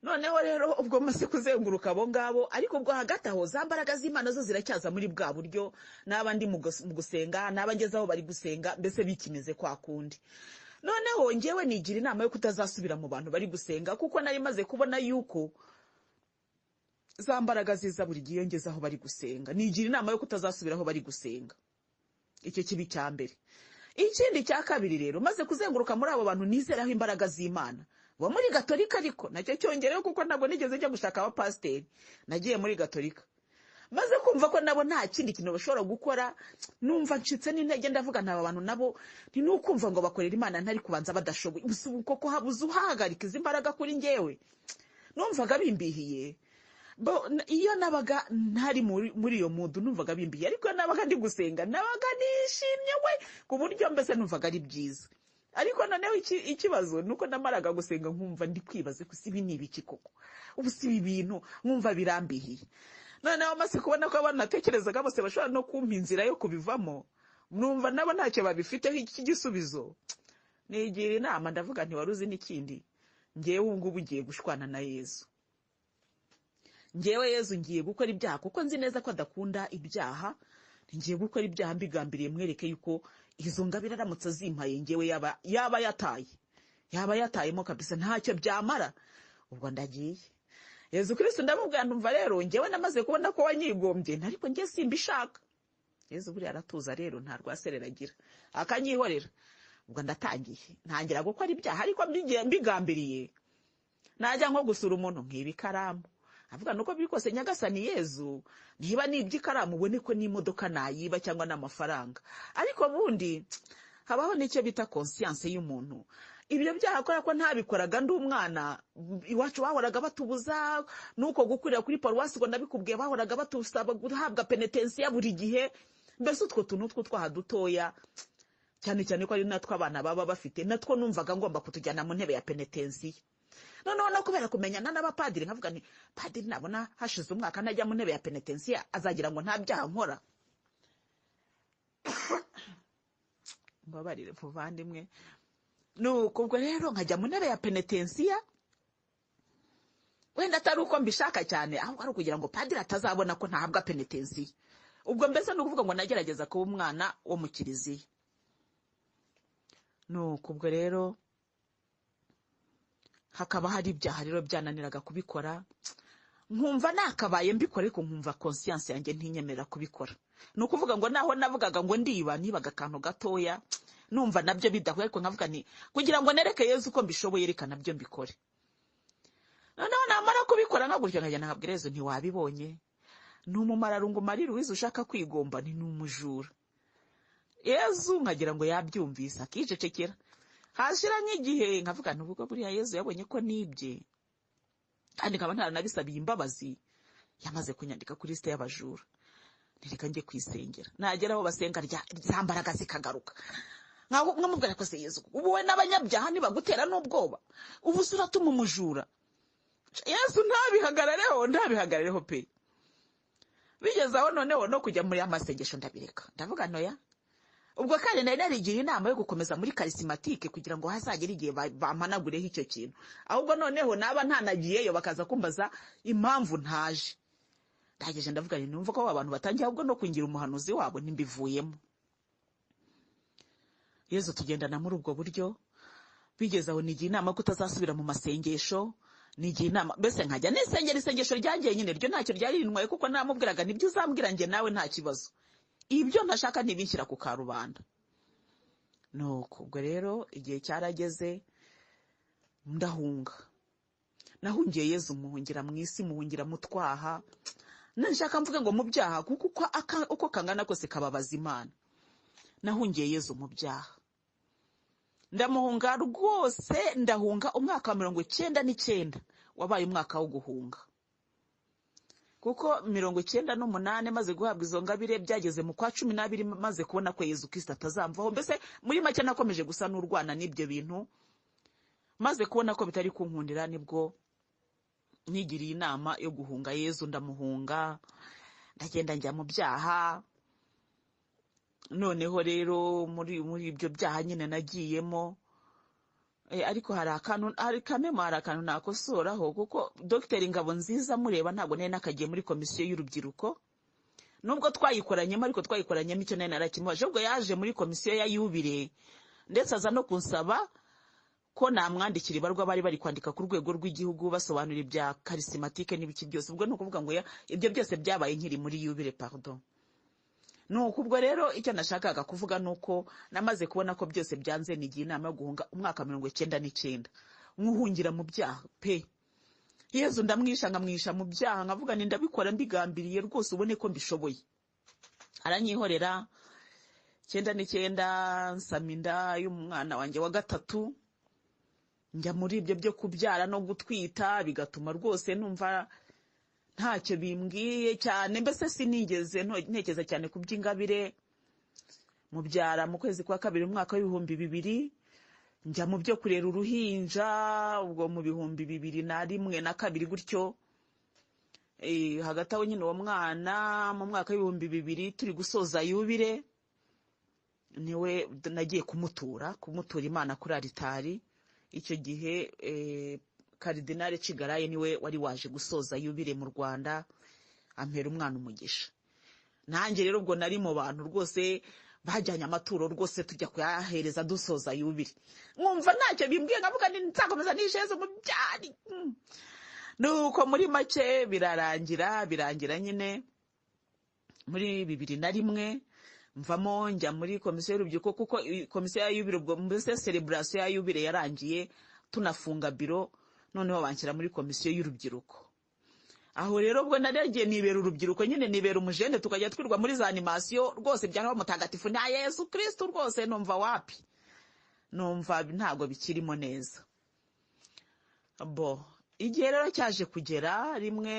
Noneho rero ubwo maze kuzenguruka abo ngabo, ariko ubwo hagati aho za mbaraga z'Imana zo ziracyaza muri bwa buryo, n'abandi mu gusenga, n'abangeze aho bari gusenga, mbese bikimeze kwa kundi. Noneho ngewe nigira inama yo kutazasubira mu bantu bari gusenga, kuko nari maze kubona yuko za mbaraga ziza buri gihe ngeze aho bari gusenga. Nigira inama yo kutazasubira aho bari gusenga. Icyo kibi cya mbere. Ikindi cya kabiri rero, maze kuzenguruka muri abo bantu nizeraho imbaraga z'Imana, wa muri Gatolika ariko nacyo cyongereho, kuko ntabwo nigeze njya gushaka abapasiteri, nagiye muri Gatolika. Maze kumva ko nabo nta kindi kintu bashobora gukora, numva ncitse n'intege, ndavuga ntaba bantu nabo ni nukumva ngo bakorera Imana ntari kubanza badashoboye. Koko habuze uhagarika izi mbaraga kuri ngewe. Numvaga bimbihiye. Iyo nabaga ntari muri iyo mudu numvaga bimbihiye, ariko nabaga ndi gusenga nabaga nishimye we, ku buryo mbese numvaga ari byiza. Ariko noneho ikibazo nuko namaraga gusenga nkumva ndi kwibaza ko sibi ni ibiki koko, ubu sibi ibintu nkumva birambihiye. Noneho maze kubona ko abantu natekerezaga bose bashobora no kumpa inzira yo kubivamo, numva nabo ntacyo babifiteho iki gisubizo. Nigira inama ndavuga nti waruzi n'ikindi, ngewe ubu ngubu ngiye gushwana na Yezu. Ngewe Yezu ngiye gukora ibyaha kuko nzi neza ko adakunda ibyaha. Ngiye gukora ibyaha mbigambiriye mwereke yuko izo ngabire aramutse zimpaye ngewe yaba yatayemo kabisa, ntacyo byamara. Ubwo ndagiye. Yezu Kristo ndamubwira ndumva rero ngewe namaze kubona ko wanyigombye, ariko ngiye simbishaka. Yezu buri aratuza rero nta rwaserera agira, akanyihorera. Ubwo ndatangiye ntangira gukora ibyaha, ariko mbigambiriye. Najya nko gusura umuntu nk'ibikaramu, avuga nuko bikose Nyagasani Yezu, niba n'iby'ikaramu ubone ko n'imodoka nayiba cyangwa n'amafaranga. Ariko bundi habaho n'icyo bita conscience y'umuntu. Ibyo byaha akora ko ntabikoraga ndi umwana, iwacu bahoraga batubuza, nuko gukurira kuri paruwasi ngo nabikubwiye bahoraga batusaba guhabwa penitensiya buri gihe. Mbese utwo tuntu twaha dutoya, cyane cyane ko ari natwo abana baba bafite, natwo numvaga ngomba kutujyana mu ntebe ya penitensiya. Noneho no kubera kumenyana n'abapadiri nkavuga ni padiri nabona hashize umwaka ntajya mu ntebe ya penitensiya azagira ngo nta byaha nkora. Mbabarire muvandimwe. Nuko ubwo rero nkajya mu ntebe ya penitensiya, wenda atari uko mbishaka cyane, ahubwo ari ukugira ngo padiri atazabona ko ntahabwa penitensiya. Ubwo mbese no kuvuga ngo nagerageza kuba umwana wo mu kiliziya. Nuko ubwo rero hakaba hari ibyaha rero byananiraga kubikora, nkumva nakabaye mbikore ko nkumva conscience yanjye ntinyemera kubikora. Ni ukuvuga ngo naho navugaga ngo nibaga akantu gatoya numva nabyo bidahuye, ariko nkavuga ni kugira ngo nereke Yezu ko mbishoboye reka nabyo mbikore. Noneho namara kubikora nkaguryo nkajya nkabwira Yezu ntiwabibonye, n'umumararungu Marie Louise ushaka kwigomba ni n'umujura. Yezu nkagira ngo yabyumvise akicecekera. Hashira nk'igihe nkavuga nubwo buriya Yezu yabonye ko nibye, kandi nkaba ntaranabisabiye imbabazi, yamaze kunyandika kuri liste y'abajura. Nireka njye kwisengera, nagera aho basenga ryambaraga zikagaruka. Nkamubwira ko se Yezu ubu we n'abanyabyaha nibagutera n'ubwoba, ubu suratuma umujura. Yezu ntabihagarareho pe. Bigeze aho noneho no kujya muri amasengesho ndabireka, ndavuga noya. Ubwo kandi nari narigiye inama yo gukomeza muri charismatique kugira ngo hazagere igihe bampanagureho icyo kintu. Ahubwo noneho naba ntanagiyeyo bakaza kumbaza impamvu ntaje. Ndageje ndavuga ni numva ko abantu batangiye ahubwo no kungira umuhanuzi wabo nimbivuyemo. Yezu tugendana muri ubwo buryo. Bigeze aho nigiye inama kutazasubira mu masengesho, nigiye inama bese nkajya nisengera isengesho ryanjye nyine ryo ntacyo ryari rinwaye, kuko namubwiraga nibyo uzambwira nge nawe nta kibazo, ibyo ntashaka nibinshyira ku karubanda. Nuko ubwo rero igihe cyarageze ndahunga. Nahungiye Yezu muhungira mu isi, muhungira mutwaha. Nashaka mvuge ngo mu byaha kuko uko kangana kose kababaza Imana. Nahungiye Yezu mu byaha. Ndamuhunga rwose, ndahunga umwaka wa 99 wabaye umwaka wo guhunga. Kuko 98 maze guhabwa izo ngabire byageze mu kwa 12 maze kubona ko Yezu Kristo atazamvaho. Mbese muri make nakomeje gusa n'urwana n'ibyo bintu, maze kubona ko bitari kunkundira nibwo nigiriye inama yo guhunga Yezu. Ndamuhunga, ndagenda njya mu byaha. Noneho rero muri ibyo byaha nyine nagiyemo, ariko hari akantu nakosoraho, kuko Dr. Ngabonziza mureba ntabwo nari nakagiye muri komisiyo y'urubyiruko, nubwo twayikoranyemo, ariko twayikoranyemo icyo nari narakimubaje. Ubwo yaje muri komisiyo ya Yubile, ndetse aza no kunsaba ko namwandikira ibarwa bari kwandika ku rwego rw'igihugu basobanura ibya charismatique n'ibiki byose. Ubwo no kuvuga ngo ibyo byose byabaye nkiri muri Yubile, pardon. Nuko ubwo rero icyo nashakaga kuvuga nuko namaze kubona ko byose byanze, nigiye inama yo guhunga umwaka 99 nkuhungira mu byaha pe. Yezu nkamwisha mu byaha, nkavuga ni ndabikora mbigambiriye rwose ubone ko mbishoboye. Aranyihorera. 99 nsaminda y'umwana wanjye wa gatatu, njya muri ibyo byo kubyara no gutwita, bigatuma rwose numva ntacyo bimbwiye cyane. Mbese sinigeze ntekeza cyane ku by'ingabire. Mubyara mu kwezi kwa 2 umwaka wa 2000, njya mu byo kurera uruhinja ubwo mu 2001 na 2 gutyo. Hagati aho nyine uwo mwana mu mwaka wa 2000 turi gusoza Yubile, niwe nagiye kumutura Imana kuri aritari. Icyo gihe Karidinali Kigaraye niwe wari waje gusoza Yubile mu Rwanda, ampera umwana umugisha. Nanjye rero ubwo nari mu bantu rwose bajyanye amaturo rwose tujya kuyahereza dusoza Yubile. Nkumva ntacyo bimbwiye, nkavuga ni nzakomeza nishezo mu byari. Nuko muri make birangira nyine muri 2001 mvamo njya muri komisiyo y'urubyiruko, kuko komisiyo ya Yubile ubwo mbese celebration ya Yubile yarangiye tunafunga biro, noneho banshyira muri komisiyo y'urubyiruko. Aho rero ubwo naragiye nibera urubyiruko nyine, nibera umujene, tukajya twirwa muri za animation rwose byaraho mutagatifu na Yesu Kristo rwose. Numva wapi, numva ntago bikirimo neza. Igihe rero cyaje kugera rimwe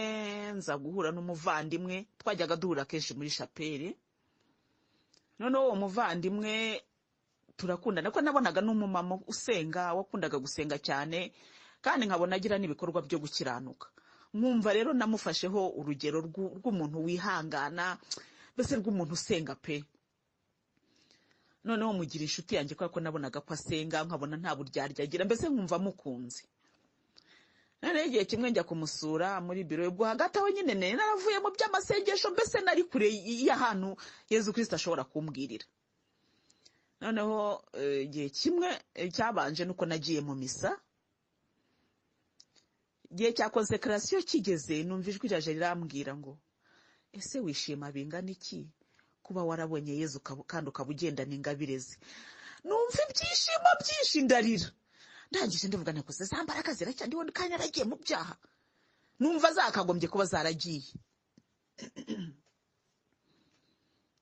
nza guhura n'umuvandimwe, twajyaga duhura kenshi muri chapelle. Noneho uwo muvandimwe turakundana, ko nabonaga n'umumama usenga, wakundaga gusenga cyane, kandi nkabona agira n'ibikorwa byo gukiranuka. Nkumva rero namufasheho urugero rw'umuntu wihangana, mbese rw'umuntu usenga pe. Noneho mugira inshuti yanjye kuko nabonaga ko asenga, nkabona nta buryarya agira, mbese nkumva mukunze. None igihe kimwe njya kumusura muri biro, ubwo hagati aho nyine naravuye mu by'amasengesho, mbese nari kure y'ahantu Yezu Kristo ashobora kumbwirira. Noneho igihe kimwe cyabanje nuko nagiye mu misa. gihe cya konsekarasiyo kigeze numva ijwi riraje rirambwira ngo ese wishima bingana iki kuba warabonye Yezu kandi ukaba ugendana ingabire ze. Numva ibyishimo byinshi ndarira, ndangije ndavuga nti kose za mbaraga ziracyandiho kandi naragiye mu byaha, numva zakagombye kuba zaragiye.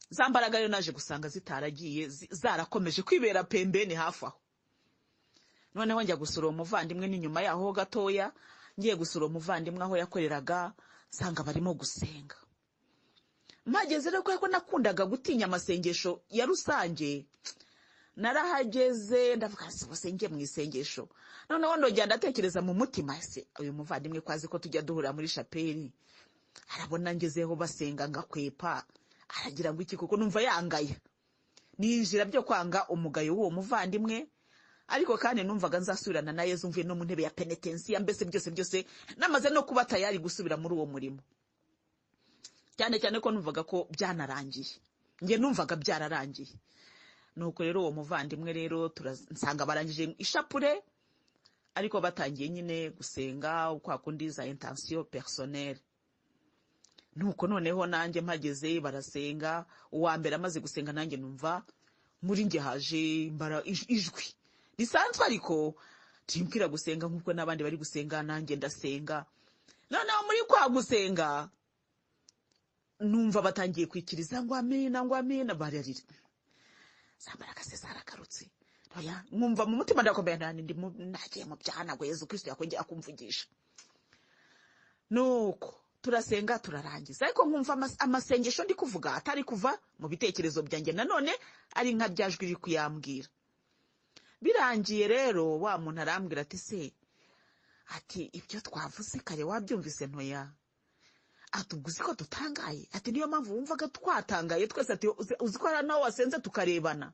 Za mbaraga rero naje gusanga zitaragiye, zarakomeje kwibera pembeni hafi aho. Noneho njya gusura umuvandimwe n'inyuma yaho gatoya, ngiye gusura umuvandimwe aho yakoreraga, nsanga barimo gusenga. Mpageze rero ko nakundaga gutinya amasengesho ya rusange, narahageze ndavuga se bose ngiye mu isengesho. Noneho ndongera ndatekereza mu mutima, ese uyu muvandimwe kwazi ko tujya duhura muri chapeli, arabona ngezeho basenga ngakwepa, aragira ngo iki kuko numva yangaya. Ninjira byo kwanga umugayo w'uwo muvandimwe, ariko kandi numvaga nzasubirana na Yezu mvuye no mu ntebe ya penitensiya, mbese byose namaze no kuba tayari gusubira muri uwo murimo. Cyane cyane ko numvaga ko byanarangiye, nge numvaga byararangiye. Nuko rero uwo muvandimwe rero nsanga barangije ishapure, ariko batangiye nyine gusenga kwa kundi za intention personnelle. Nuko noneho nanjye mpageze barasenga, uwa mbere amaze gusenga nanjye numva muri nge haje ijwi risanzwe, ariko timbwira gusenga nkuko n'abandi bari gusenga, nanjye ndasenga. Noneho muri kwa gusenga numva batangiye kwikiriza ngo amina ngo amina, bararira. Zambaraga se zarakarutse. Oya, mwumva mu mutima ndakomeye nagiye mu byaha, ntabwo Yezu Kristo yakongera kumvugisha. Nuko turasenga turarangiza, ariko nkumva amasengesho ndi kuvuga atari kuva mu bitekerezo byanjye, nanone ari nka ryajwi riri kuyambwira. Birangiye rero wa muntu arambwira ati se, ati ibyo twavuze kare wabyumvise ntoya? Atuguzi ko dutangaye, ati niyo mpamvu wumvaga twatangaye twese, ati uzi ko ari naho wasenze tukarebana,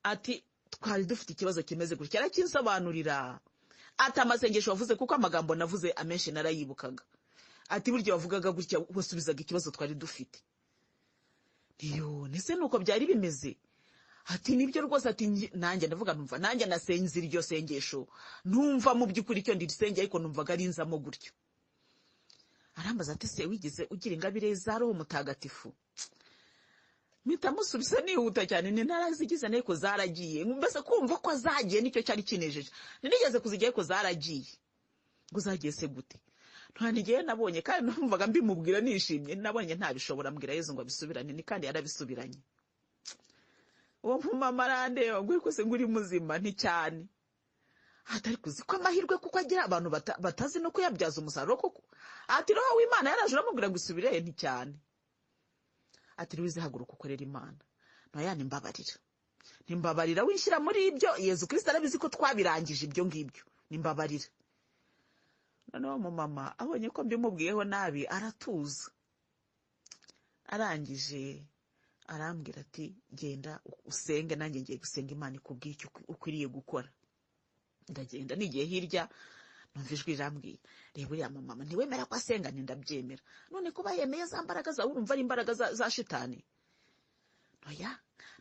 ati twari dufite ikibazo kimeze gutya. Arakinsobanurira, ati amasengesho wavuze kuko amagambo navuze amenshi narayibukaga, ati buryo wavugaga gutya wasubizaga ikibazo twari dufite. Niyo nese nuko byari bimeze, ati nibyo rwose, ati nanjye ndavuga numva nanjye nasenze iryo sengesho, numva mu by'ukuri icyo ndirisenge, ariko numvaga ari nzamo gutyo. Arambaza ati se wigize ugira ingabire za Roho Mutagatifu? Mpita musubiza nihuta cyane, ni ntarazigize ariko zaragiye. Mbese kumva ko zagiye nicyo cyari kinejeje, nigeze kuzigiye ko zaragiye. Ngo zagiye se gute? Ntanigeye nabonye, kandi numvaga mbimubwira nishimye, nabonye ntabishobora mbwira Yezu ngo abisubirane, ni kandi yarabisubiranye. Uwo mama arandeba ngo ariko se nguri muzima nti cyane. Atari kuzi ko amahirwe kuko agira abantu batazi no kuyabyaza umusaruro koko. Ati Roho w'Imana yaraje uramubwira ngo isubire nti cyane. Ati Louise haguruka ukorera Imana. Noya nimbabarira winshyira muri ibyo, Yezu Kristo arabizi ko twabirangije ibyo ngibyo, nimbabarira. Noneho mu mama abonye ko mbimubwiyeho nabi aratuza. Arangije arambwira ati genda usenge, nanjye ngiye gusenga Imana ikubwicyo ukwiriye gukora. Ndagenda nigiye hirya, numva ijwi rirambwiye, reba uriya mama ntiwemera ko asenga, ndabyemera. None kuba yemeye za mbaraga zawe urumva ari imbaraga za shitani? Oya,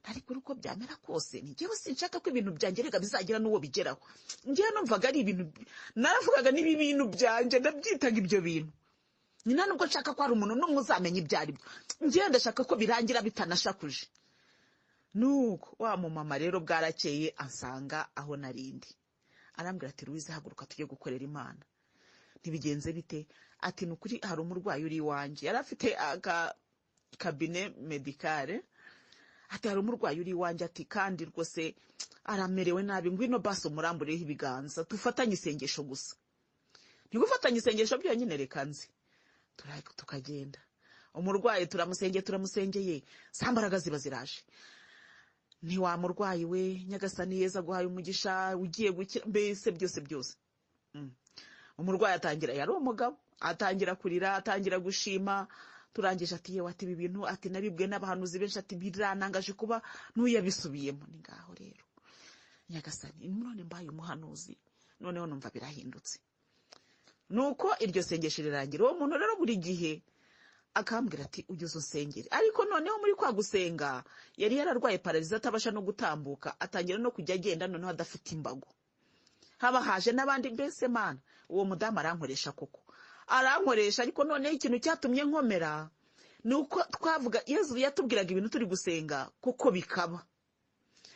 ariko uko byamera kose njyewe sinshaka ko ibintu byanjye rega bizagira n'uwo bigeraho. Njyewe numvaga ari ibintu, naravugaga niba ibintu byanjye ndabyitaga ibyo bintu, ni nta nubwo nshaka ko hari umuntu n'umwe uzamenya ibyo ari byo. Njyewe ndashaka ko birangira bitanashakuje. Nuko wa mumama rero bwarakeye ansanga aho narindi. Arambwira ati Louise haguruka tujye gukorera Imana. Ntibigenze bite? Ati nukuri hari umurwayi uri iwanjye, yari afite kabine medicale. Ati hari umurwayi uri iwanjye, ati kandi rwose aramerewe nabi, ngwino baso murambureho ibiganza tufatanye isengesho gusa. Ntigufatanye isengesho byonyine, reka nzi. Tukagenda umurwayi turamusengeye, sambaraga ziba ziraje. Ni wa murwayi we, Nyagasani Yezu aguhaye umugisha, ugiye gukira, mbese byose. Umurwayi atangira, yari umugabo, atangira kurira, atangira gushima. Turangije ati yewe, ati ibi bintu, ati nabibwe n'abahanuzi benshi, ati biranangaje kuba n'uyabisubiyemo. Ni ngaho rero Nyagasani none mbaye umuhanuzi, noneho numva birahindutse. Nuko iryo sengesho rirangira, uwo muntu rero buri gihe akambwira ati ujye usengere. Ariko noneho muri kwa gusenga yari yararwaye paralize, atabasha no gutambuka, atangira no kujya agenda noneho adafite imbago. haba haje n'abandi. Mbese mana, uwo mudamu arankoresha koko, arankoresha. Ariko noneho ikintu cyatumye nkomera ni uko twavuga Yezu yatubwiraga ibintu turi gusenga kuko bikaba,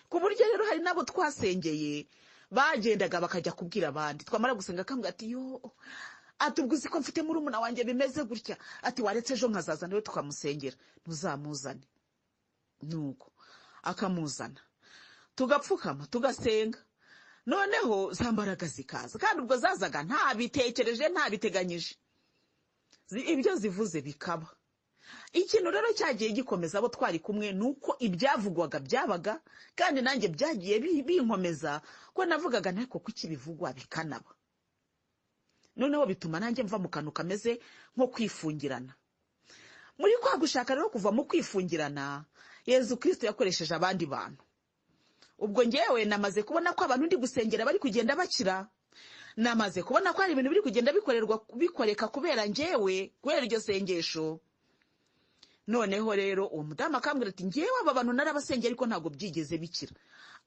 ku buryo rero hari n'abo twasengeye bagendaga bakajya kubwira abandi, twamara gusenga akambwira ati yo, ati ubwo uzi ko mfite murumuna wanjye bimeze gutya, ati waretse ejo nkazaza nawe tukamusengera. Ntuzamuzane. Nuko akamuzana, tugapfukama tugasenga, noneho za mbaraga zikaza. Kandi ubwo zazaga ntabitekereje, ntabiteganyije, ibyo zivuze bikaba. Ikintu rero cyagiye gikomeza abo twari kumwe nuko ibyavugwaga byabaga, kandi nanjye byagiye binkomeza ko navugaga ntako kuki bivugwa bikanaba. Noneho bituma nanjye mva mu kantu kameze nko kwifungirana. Muri kwa gushaka rero kuva mu kwifungirana, Yezu Kristo yakoresheje abandi bantu. Ubwo ngewe namaze kubona ko abantu ndi gusengera bari kugenda bakira, namaze kubona ko hari ibintu biri kugenda bikoreka kubera ngewe, kubera iryo sengesho. Noneho rero uwo mudamu akambwira ati ngewe aba bantu narabasengera ariko ntabwo byigeze bikira.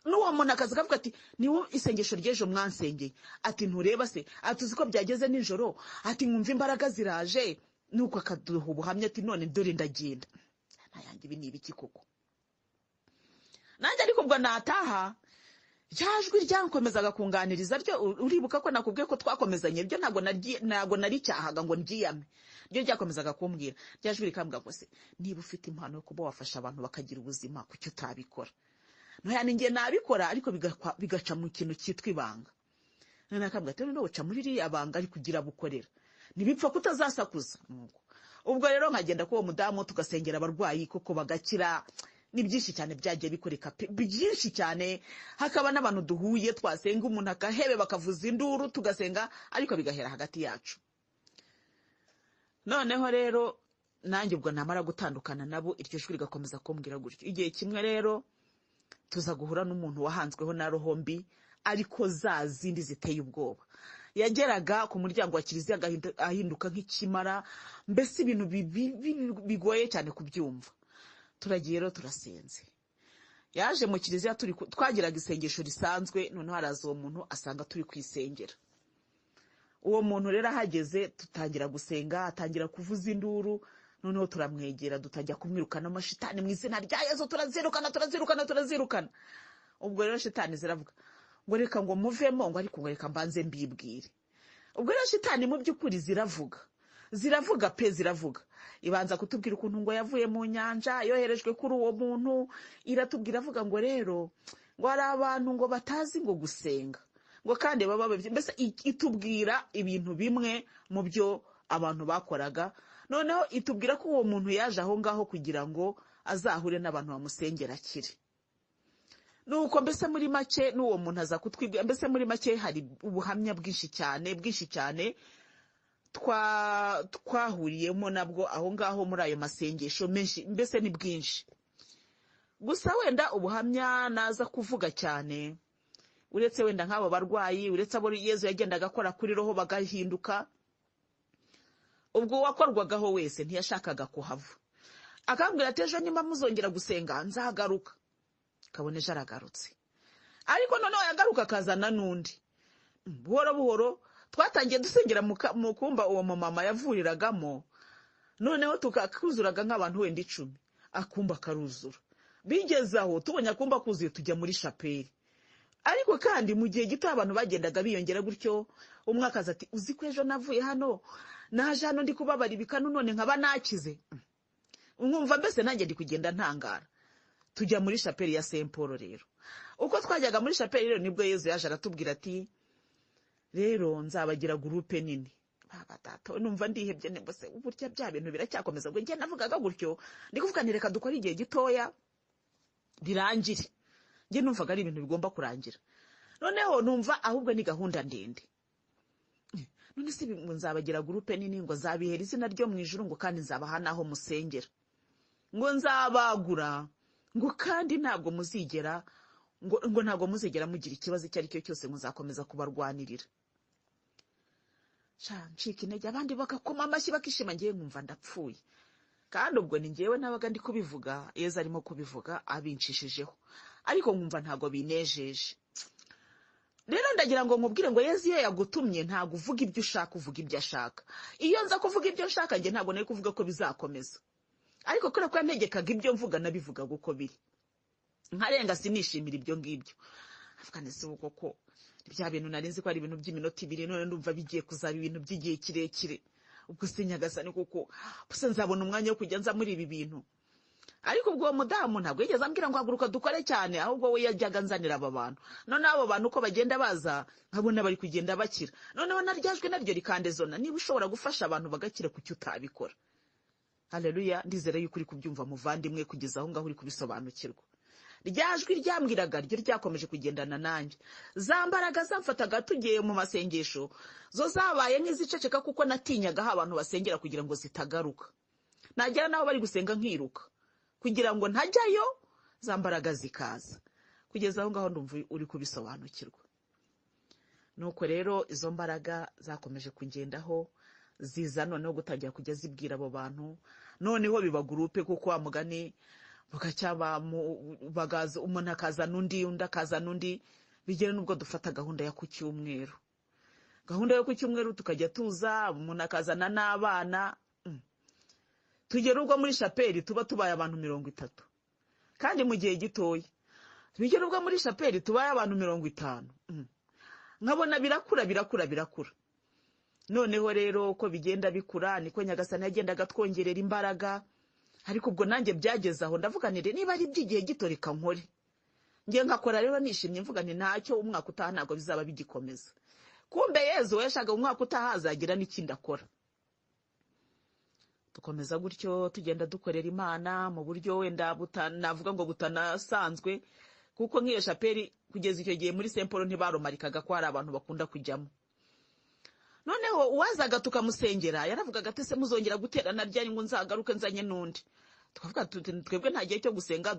N'uwo muntu akaza akavuga ati niwo isengesho ry'ejo mwansengeye, ati ntureba se, ati uzi ko byageze nijoro, ati mwumva imbaraga ziraje. Nuko akaduha ubuhamya ati none dore ndagenda. Nayange ibi ni ibiki koko? Nanjye ariko ubwo nataha, ryajwi ryankomezaga kunganiriza ryo, uribuka ko nakubwiye ko twakomezanye, ryo ntago nari cyahaga ngo ndyiyame, ryo ryakomezaga kumbwira. Ryajwi rikambwira ko se niba ufite impano yo kuba wafasha abantu bakagira ubuzima, kuki utabikora? Noya ninjye nabikora, ariko bigaca mu kintu cyitwa ibanga. None akambwira ati none uca muri iriya banga ari kugira bukorera, ntibipfa kutazasakuza. Ubwo rero nkagenda ko uwo mudamu tugasengera abarwayi koko bagakira. Ni byinshi cyane byagiye bikoreka pe, byinshi cyane. Hakaba n'abantu duhuye twasenga, umuntu akahebe bakavuza induru tugasenga, ariko bigahera hagati yacu. Noneho rero nanjye ubwo namara gutandukana nabo, iryo jwi rigakomeza kumbwira gutyo. Igihe kimwe rero tuza guhura n'umuntu wahanzweho na roho mbi, ariko za zindi ziteye ubwoba. Yageraga ku muryango wa kiliziya ahinduka nk'ikimara, mbese ibintu bigoye cyane kubyumva. Turagiye rero turasenze, yaje mu kiliziya twagiraga isengesho risanzwe. Noneho haraza uwo muntu asanga turi kwisengera. Uwo muntu rero ahageze tutangira gusenga, atangira kuvuza induru. Noneho turamwegera, dutajya kumwirukana amashitani mu izina rya Yesu, turazirukana. Ubwo rero shitani ziravuga ngo reka ngo muvemo, ngo ariko ngo reka mbanze mbibwire. Ubwo rero shitani mu by'ukuri ziravuga pe, ziravuga. Ibanza kutubwira ukuntu ngo yavuye mu nyanja yoherejwe kuri uwo muntu, iratubwira avuga ngo rero ngo ari abantu ngo batazi ngo gusenga, ngo kandi baba mbese itubwira ibintu bimwe mu byo abantu bakoraga. Noneho itubwira ko uwo muntu yaje aho ngaho kugira ngo azahure n'abantu bamusengera akire. Nuko mbese muri make n'uwo muntu aza kutwibwira, mbese muri make hari ubuhamya bwinshi cyane twahuriyemo nabwo aho ngaho muri ayo masengesho menshi, mbese ni bwinshi. Gusa wenda ubuhamya naza kuvuga cyane, uretse wenda nk'abo barwayi, uretse abo Yezu yagendaga akora kuri roho bagahinduka, ubwo wakorwagaho wese ntiyashakaga kuhava. Akambwira ati ejo nimba muzongera gusenga nzagaruka. Kabone ejo aragarutse, ariko noneho yagaruka akazana n'undi. Buhoro buhoro twatangiye dusengera mu kumba uwo mama yavuriragamo. Noneho tukakuzuraga nk'abantu wenda 10, akumba karuzura. Bigeze aho tubonye akumba kuzuye tujya muri chapelle. Ariko kandi mu gihe gito abantu bagendaga biyongera gutyo. Umwe akaza ati uzi ko ejo navuye hano, naje hano ndi kubabara ibikanu none nkaba nakize. Nkumva mbese nanjye ndi kugenda ntangara. Tujya muri chapelle ya Saint Paul rero. Uko twajyaga muri chapelle rero nibwo Yezu yaje aratubwira ati rero nzabagira groupe nini. Baba tata numva ndihebye mbese uburya bya bintu biracyakomeza. Ubwo ngiye navugaga gutyo ndikuvuga nti reka dukora igihe gitoya birangire. Ngiye numvaga ari ibintu bigomba kurangira. Noneho numva ahubwo ni gahunda ndende. None se nzabagira groupe nini ngo zabihera izina ryo mu ijuru ngo kandi nzabahana aho musengera. Ngo nzabagura ngo kandi ntabwo muzigera ngo ntabwo muzigera mugira ikibazo icyo ari cyo cyose, muzakomeza kubarwanirira. Ncika intege, abandi bakakoma amashyi bakishima, ngiye nkumva ndapfuye. Kandi ubwo ni ngewe nabaga ndi kubivuga, Yezu arimo kubivuga abincishijeho, ariko nkumva ntago binejeje. rero ndagira ngo nkubwire ngo Yesu iyo yagutumye ntabwo uvuga ibyo ushaka, uvuga ibyo ashaka. Iyo nza kuvuga ibyo nshaka njye ntabwo nari kuvuga ko bizakomeza, ariko kubera ko yantegekaga ibyo mvuga nabivugaga uko biri, nkarenga sinishimira ibyo ngibyo. avuga nese koko bya bintu nari nzi ko ari ibintu by'iminota 2 none ndumva bigiye kuzaba ibintu by'igihe kirekire. Ubwo se Nyagasani koko buse nzabona umwanya wo kujya nza muri ibi bintu. Ariko ubwo uwo mudamu ntabwo yigeze ambwira ngo haguruka dukore cyane, ahubwo we yajyaga nzanira aba bantu. None abo bantu uko bagenda baza nkabona bari kugenda bakira, noneho naryajwe naryo rikandezona. Niba ushobora gufasha abantu bagakira kuki utabikora? Haleluya. Ndizera yuko uri kubyumva muvandimwe, kugeza aho ngaho uri kubisobanukirwa. Ryajwi ryambwiraga ryo ryakomeje kugendana nanjye. Za mbaraga zamfataga tugiye mu masengesho zo zabaye nk'iziceceka, kuko natinyaga aho abantu basengera kugira ngo zitagaruka. Nagera naho bari gusenga nkiruka kugira ngo ntajyayo, za mbaraga zikaza. Kugeza aho ngaho ndumva uri kubisobanukirwa. Nuko rero izo mbaraga zakomeje kugendaho, ziza noneho gutangira kujya zibwira abo bantu. Noneho biba groupe, kuko wa mugani bugacyaba bagaza umuntu akazana undi, undi akazana undi, bigera nubwo dufata gahunda ya ku cyumweru. Gahunda yo ku cyumweru tukajya tuza, umuntu akazana n'abana. Tugera ubwo muri chapeli tuba tubaye abantu 30, kandi mu gihe gitoya. Tugera ubwo muri chapeli tubaye abantu 50. Nkabona birakura. Noneho rero uko bigenda bikura niko Nyagasani yagendaga twongerera imbaraga. Ariko ubwo nanjye byageze aho ndavuga nire niba ari by'igihe gito reka nkore. Ngiye ngakora rero nishimye, mvuga nti ntacyo umwaka utaha ntabwo bizaba bigikomeza. Kumbe Yesu yashaga umwaka utaha azagira n'ikindi akora. Dukomeza gutyo tugenda dukorera Imana mu buryo wenda navuga ngo butanasanzwe, kuko nk'iyo chapeli kugeza icyo gihe muri Saint Paul ntibaromarikaga ko hari abantu bakunda kujyamo. Noneho uwazaga tukamusengera yaravugaga ati se muzongera guterana ryari ngo nzagaruke nzanye n'undi. Tukavuga twebwe nta gihe cyo gusenga,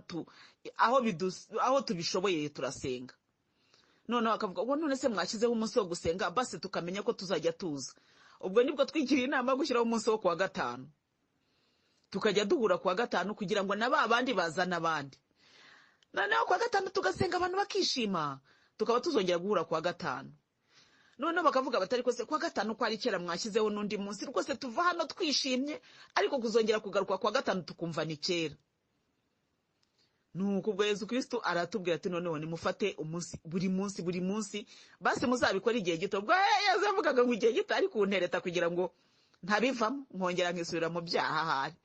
aho tubishoboye turasenga. Noneho akavuga ngo none se mwashyizeho umunsi wo gusenga, base tukamenya ko tuzajya tuza. Ubwo nibwo twigiriye inama yo gushyiraho umunsi wo kuwa gatanu. Tukajya duhura kuwa gatanu kugira ngo naba abandi bazana abandi. Noneho kuwa gatanu tugasenga abantu bakishima, tukaba tuzongera guhura kuwa gatanu. Noneho bakavuga batari ko se kuwa gatanu ko ari kera mwashyizeho n'undi munsi, rwose tuva hano twishimye, ariko kuzongera kugaruka kuwa gatanu tukumva ni kera. Nuko ubwo Yesu Kristo aratubwira ati noneho nimufate umunsi buri munsi, basi muzabikora igihe gito. Ubwo Yesu yavugaga ngo igihe gito, ariko untereta kugira ngo ntabivamo nkongera nkisubira mu byaha ahari.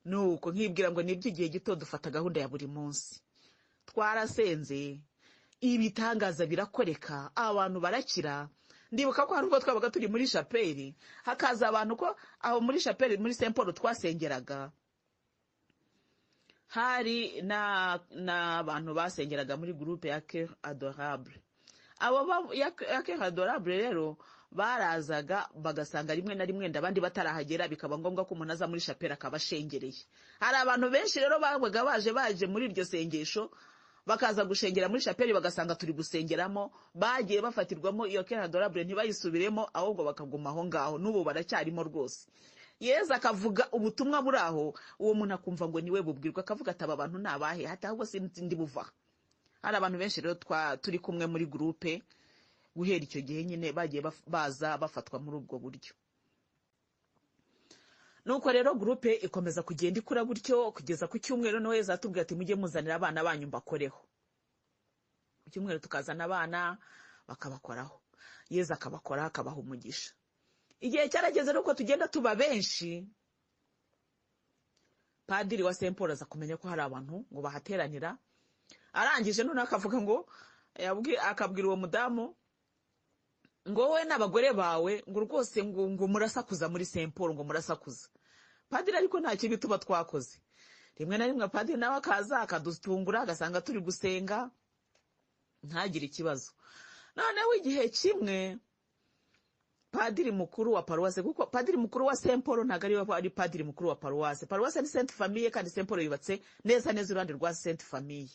Nuko nkibwira ngo n'iby'igihe gito dufata gahunda ya buri munsi. Twarasenze, ibitangaza birakoreka, abantu barakira. Ndibuka ko hari ubwo twabaga turi muri chapeli, hakaza abantu ko aho muri chapeli muri Saint Paul twasengeraga, hari n'abantu basengeraga muri groupe ya Cœur Adorable. Abo ya Cœur Adorable rero barazaga bagasanga rimwe na rimwe ndabandi batarahagera, bikaba ngombwa ko umuntu aza muri chapeli akabashengereye. Hari abantu benshi rero babaga baje muri iryo sengesho, bakaza gushengera muri chapeli bagasanga turi gusengeramo, bagiye bafatirwamo iyo Cœur Adorable ntibayisubiremo, ahubwo bakaguma aho ngaho. N'ubu baracyarimo rwose. Yesu akavuga ubutumwa muri aho, uwo muntu akumva ngo niwe bubwirwa, akavuga ati aba bantu nabahe, hata ahubwo sindi buva. Hari abantu benshi rero turi kumwe muri groupe, guhera icyo gihe nyine bagiye baza bafatwa muri ubwo buryo. Nuko rero groupe ikomeza kugenda ikura gutyo kugeza ku cyumweru. No Yesu atubwira ati mujye muzanira abana banyu mbakoreho. Ku cyumweru tukazana abana bakabakoraho, Yesu akabakora akabaha umugisha. Igihe cyarageze nuko tugenda tuba benshi, padiri wa Saint Paul aza kumenya ko hari abantu ngo bahateranira. Arangije none akavuga ngo akabwira uwo mudamu ngo wowe n'abagore bawe ngo rwose ngo murasakuza muri Saint Paul, ngo murasakuza. Padiri ariko nta kibi tuba twakoze. Rimwe na rimwe padiri nawe akaza akadutungura, agasanga turi gusenga, ntagire ikibazo. Noneho igihe kimwe padiri mukuru wa paruwase, kuko padiri mukuru wa Saint Paul ntago ari padiri mukuru wa paruwase. Paruwase ni Sainte Famille, kandi Saint Paul yubatse neza urande rwa Sainte Famille.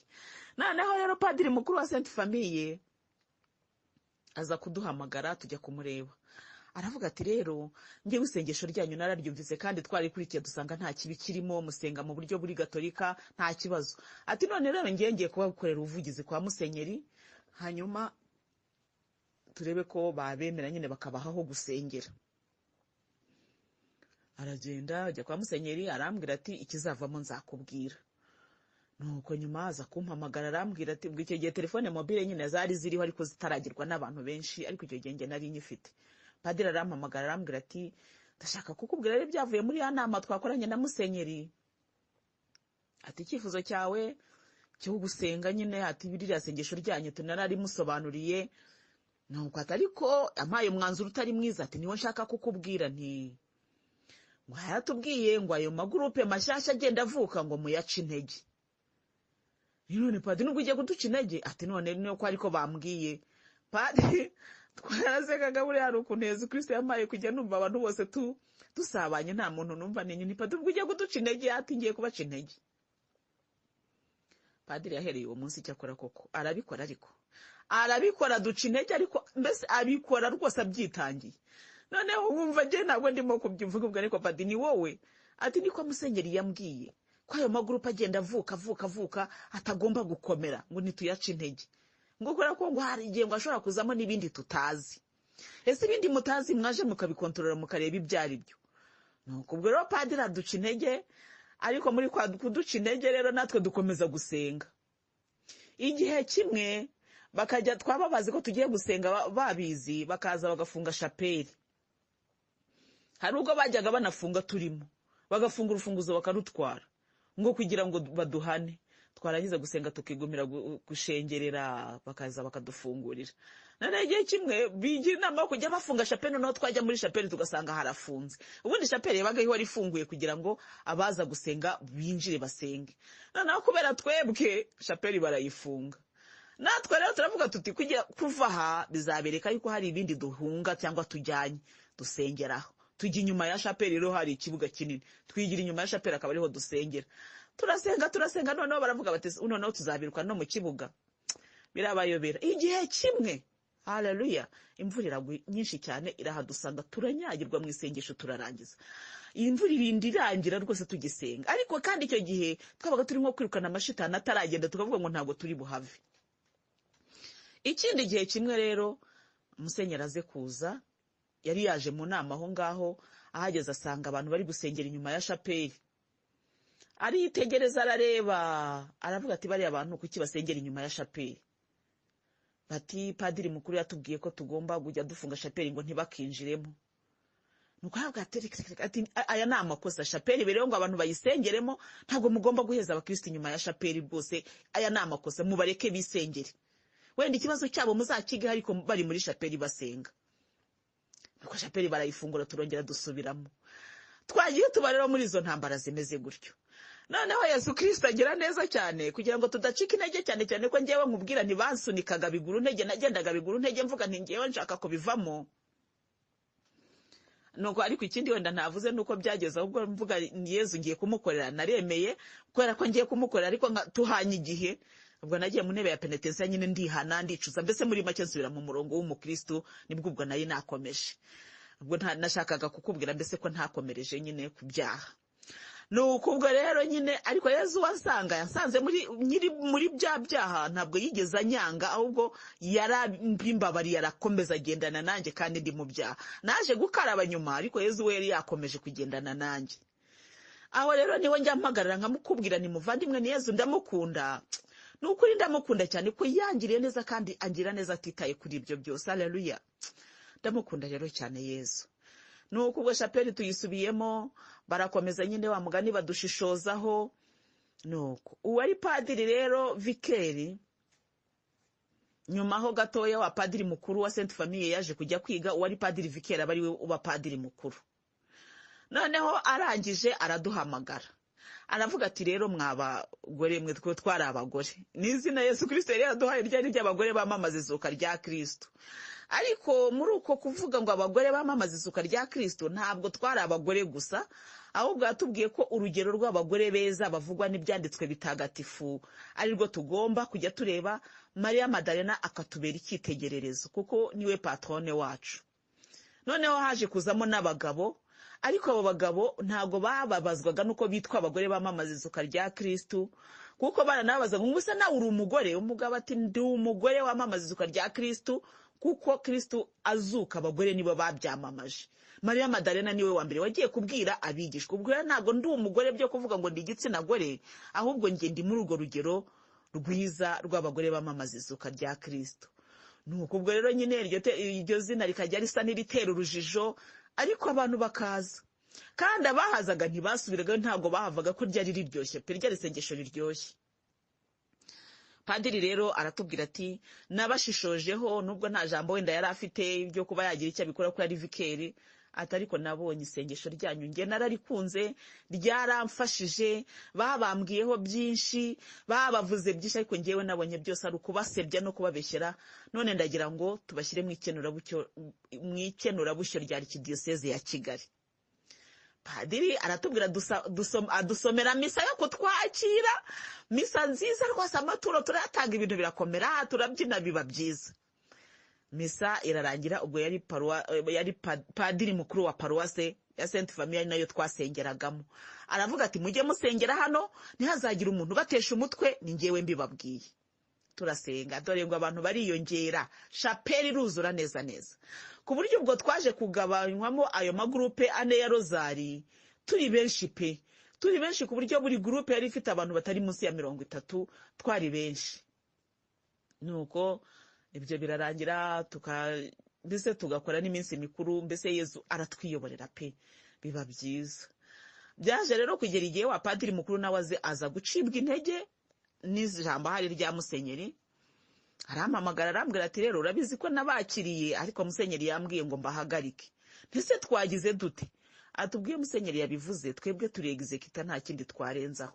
Noneho rero padiri mukuru wa Sainte Famille aza kuduhamagara tujya kumureba. Aravuga ati rero ngiye isengesho ryanyu nararyumvise kandi twarikurikiye dusanga nta kibi kirimo, musenga mu buryo buri gatolika nta kibazo. Ati none rero ngiye kubakorera ubuvugizi kwa musenyeri, hanyuma turebe ko babemera nyine bakabaha aho gusengera. Aragenda ajya kwa musenyeri, arambwira ati ikizavamo nzakubwira. Nuko nyuma aza kumpamagara arambwira ati, ubwo icyo gihe telefone mobile nyine zari ziriho ariko zitaragirwa n'abantu benshi, ariko icyo gihe nari nyifite. Padiri arampamagara arambwira ati, ndashaka kukubwira rero ibyavuye muri ya nama twakoranye na musenyeri. Ati icyifuzo cyawe cyo gusenga nyine, ati biriya sengesho ryanyu tunararimusobanuriye. Nuko ati ariko ampaye umwanzuro utari mwiza, ati niwo nshaka kukubwira. Nti ngo yaratubwiye ngo ayo magurupe mashyashya agenda avuka ngo muyace intege. None Padiri nubwo ugiye kuduca intege? Ati none nuko ariko bambwiye. Padiri twarasekaga buriya hari ukuntu Yezu Kristo yampaye kujya numva abantu bose dusabanye nta muntu numva ni Padiri ubwo ugiye kuduca intege? Ati ngiye kubaca intege. Padiri yahereye uwo munsi cyakora koko arabikora, ariko arabikora duca intege, ariko mbese abikora rwose abyitangiye. Noneho wumva je ntabwo ndimo kubyumvuga, ubwo ariko Padiri ni wowe? Ati niko musenyeri yambwiye ko ayo magurupe agenda avuka atagomba gukomera ngo nituyace intege, ngo kora ko ngo hari igihe ngo ashobora kuzamo n'ibindi tutazi. Ese ibindi mutazi mwaje mukabikontorora mukareba ibyo ari byo. Nuko ubwo rero Padiri aduca intege, ariko muri kuduca intege rero natwe dukomeza gusenga. Igihe kimwe bakajya twababazi ko tugiye gusenga babizi, bakaza bagafunga shapeli. Hari ubwo bajyaga banafunga turimo, bagafunga urufunguzo bakarutwara ngo kugira ngo baduhane. Twaragize gusenga tukigumira gushengerera, bakaza bakadufungurira. None igihe kimwe bigira inama kujya bafunga shapeli, no twajya muri shapeli tugasanga harafunze. Ubundi shapeli yabaga ihora ifunguye kugira ngo abaza gusenga binjire basenge. Noneho kubera twebwe shapeli barayifunga. Natwe rero turavuga tuti kuva aha bizabereka yuko hari ibindi duhunga cyangwa tujyanye dusengeraho. Tujya inyuma ya shapeli rero hari ikibuga kinini, twigira inyuma ya shapeli akaba ariho dusengera. Turasenga noneho baravuga bati noneho tuzabiruka no mu kibuga. Birabayobera. Igihe kimwe, haleluya, imvura iragwa nyinshi cyane irahadusanga, turanyagirwa mu isengesho turarangiza. Iyi mvura irindi irangira rwose tugisenga, ariko kandi icyo gihe twabaga turimo kwirukana amashitani ataragenda, tukavuga ngo ntabwo turi buhave. Ikindi gihe kimwe rero musenyeri aze kuza, yari yaje mu nama aho ngaho, ahageze asanga abantu bari gusengera inyuma ya shapeli. Aritegereza arareba, aravuga ati bari abantu kuki basengera inyuma ya shapeli? Bati Padiri mukuru yatubwiye ko tugomba kujya dufunga shapeli ngo ntibakinjiremo. Nuko aravuga ati aya ni amakosa, shapeli rero ngo abantu bayisengeremo, ntabwo mugomba guheza abakristo inyuma ya shapeli rwose. Aya ni amakosa, mubareke bisengere. Wenda ikibazo cyabo muzakige ariko bari muri shapeli basenga. Nuko shapeli barayifungura, turongera dusubiramo. Twagiye tuba rero muri izo ntambara zimeze gutyo. Noneho Yesu Kristo agira neza cyane kugira ngo tudacika intege, cyane cyane ko ngewe nkubwira ntibansunikaga biguru ntege, nagendaga biguru ntege mvuga nti ngewe nshaka ko bivamo. Nuko ariko ikindi wenda ntavuze nuko byageze ahubwo mvuga Yesu ngiye kumukorera, naremeye kubera ko ngiye kumukorera, ariko tuhanye igihe. Ubwo nagiye mu ntebe ya penitensiya nyine ndihana ndicuza, mbese muri make nsubira mu murongo w'umukristo. Nibwo ubwo nayo nakomeje, ubwo nashakaga kukubwira mbese ko ntakomereje nyine ku byaha. Nuko ubwo rero nyine, ariko Yesu wasanga yansanze muri bya byaha, ntabwo yigeze anyanga, ahubwo yarabimbabariye, arakomeza agendana nanjye kandi ndi mu byaha. Naje gukaraba nyuma, ariko Yesu we yari yakomeje kugendana nanjye. Aho rero niwe njya mpagarara nkamukubwira ni muvandimwe, ni Yesu ndamukunda. Nukuri ndamukunda cyane ko yangiriye neza kandi angira neza atitaye kuri ibyo byose. Haleluya. Ndamukunda rero cyane Yesu. Nuko ubwo shapeli tuyisubiyemo, barakomeza nyine wa mugani badushishozaho. Nuko uwari Padiri rero vikeri, nyuma ho gatoya wa Padiri mukuru wa Sainte Famille yaje kujya kwiga, uwari Padiri vikeri aba ari we uba Padiri mukuru. Noneho arangije araduhamagara, aravuga ati rero mwabagore mwe twari abagore, n'izina Yesu Kristo yari yaduhaye ryari ry'abagore bamamaza izuka rya Kristo. Ariko muri uko kuvuga ngo abagore bamamaza izuka rya Kristo, ntabwo twari abagore gusa, ahubwo yatubwiye ko urugero rw'abagore beza bavugwa n'ibyanditswe bitagatifu ari rwo tugomba kujya tureba. Maria Madalena akatubera icyitegererezo kuko niwe patrone wacu. Noneho haje kuzamo n'abagabo, ariko abo bagabo ntago bababazwaga nuko bitwa abagore bamamaza izuka rya Kristo, kuko baranabazaga ngo usa nawe uri umugore. Umugabo ati ndi umugore wamamaza izuka rya Kristo kuko Kristo azuka abagore nibo babyamamaje. Mariya Madalena niwe wa mbere wagiye kubwira abigishwa. Ubwo rero ntabwo ndi umugore byo kuvuga ngo ndi igitsina gore, ahubwo nge ndi muri urwo rugero rwiza rw'abagore bamamaza izuka rya Kristo. Nuko ubwo rero nyine iryo zina rikajya risa n'iritera urujijo, ariko abantu bakaza. Kandi abahazaga ntibasubiraga, ntabwo bahavaga ko ryari riryoshye pe, ryari isengesho riryoshye. Padiri rero aratubwira ati nabashishojeho, nubwo nta jambo wenda yari afite byo kuba yagira icyo abikora ko yari vikeri, ariko nabonye isengesho ryanyu nge nararikunze, ryaramfashije, babambwiyeho byinshi, babavuze byinshi, ariko ngewe nabonye byose ari ukubasebya no kubabeshyera. None ndagira ngo tubashyire mu ikenurabushyo rya Arikidiyoseze ya Kigali. Padiri aratubwira adusomera misa yo kutwakira, misa nziza rwose, amaturo turayatanga, ibintu birakomera, turabyina, biba byiza. Misa irarangira, ubwo yari padiri mukuru wa paruwase ya Sainte Famille nayo twasengeragamo. Aravuga ati mujye musengera hano, ntihazagira umuntu batesha umutwe, ni ngewe mbibabwiye. Turasenga, dore ngo abantu bariyongera, chapelle iruzura neza neza, ku buryo ubwo twaje kugabanywamo ayo magrupe ane ya rozari, turi benshi pe, turi benshi ku buryo buri groupe yari ifite abantu batari munsi ya 30, twari benshi. Nuko ibyo birarangira, mbese tugakora n'iminsi mikuru, mbese Yezu aratwiyoborera pe, biba byiza. Byaje rero kugera igihe wa padiri mukuru nawe aza gucibwa intege n'ijambo hari rya musenyeri. Arampamagara arambwira ati rero urabizi ko nabakiriye, ariko musenyeri yambwiye ngo mbahagarike. Ntese twagize dute? Atubwiye musenyeri yabivuze, twebwe turegizekita nta kindi twarenzaho.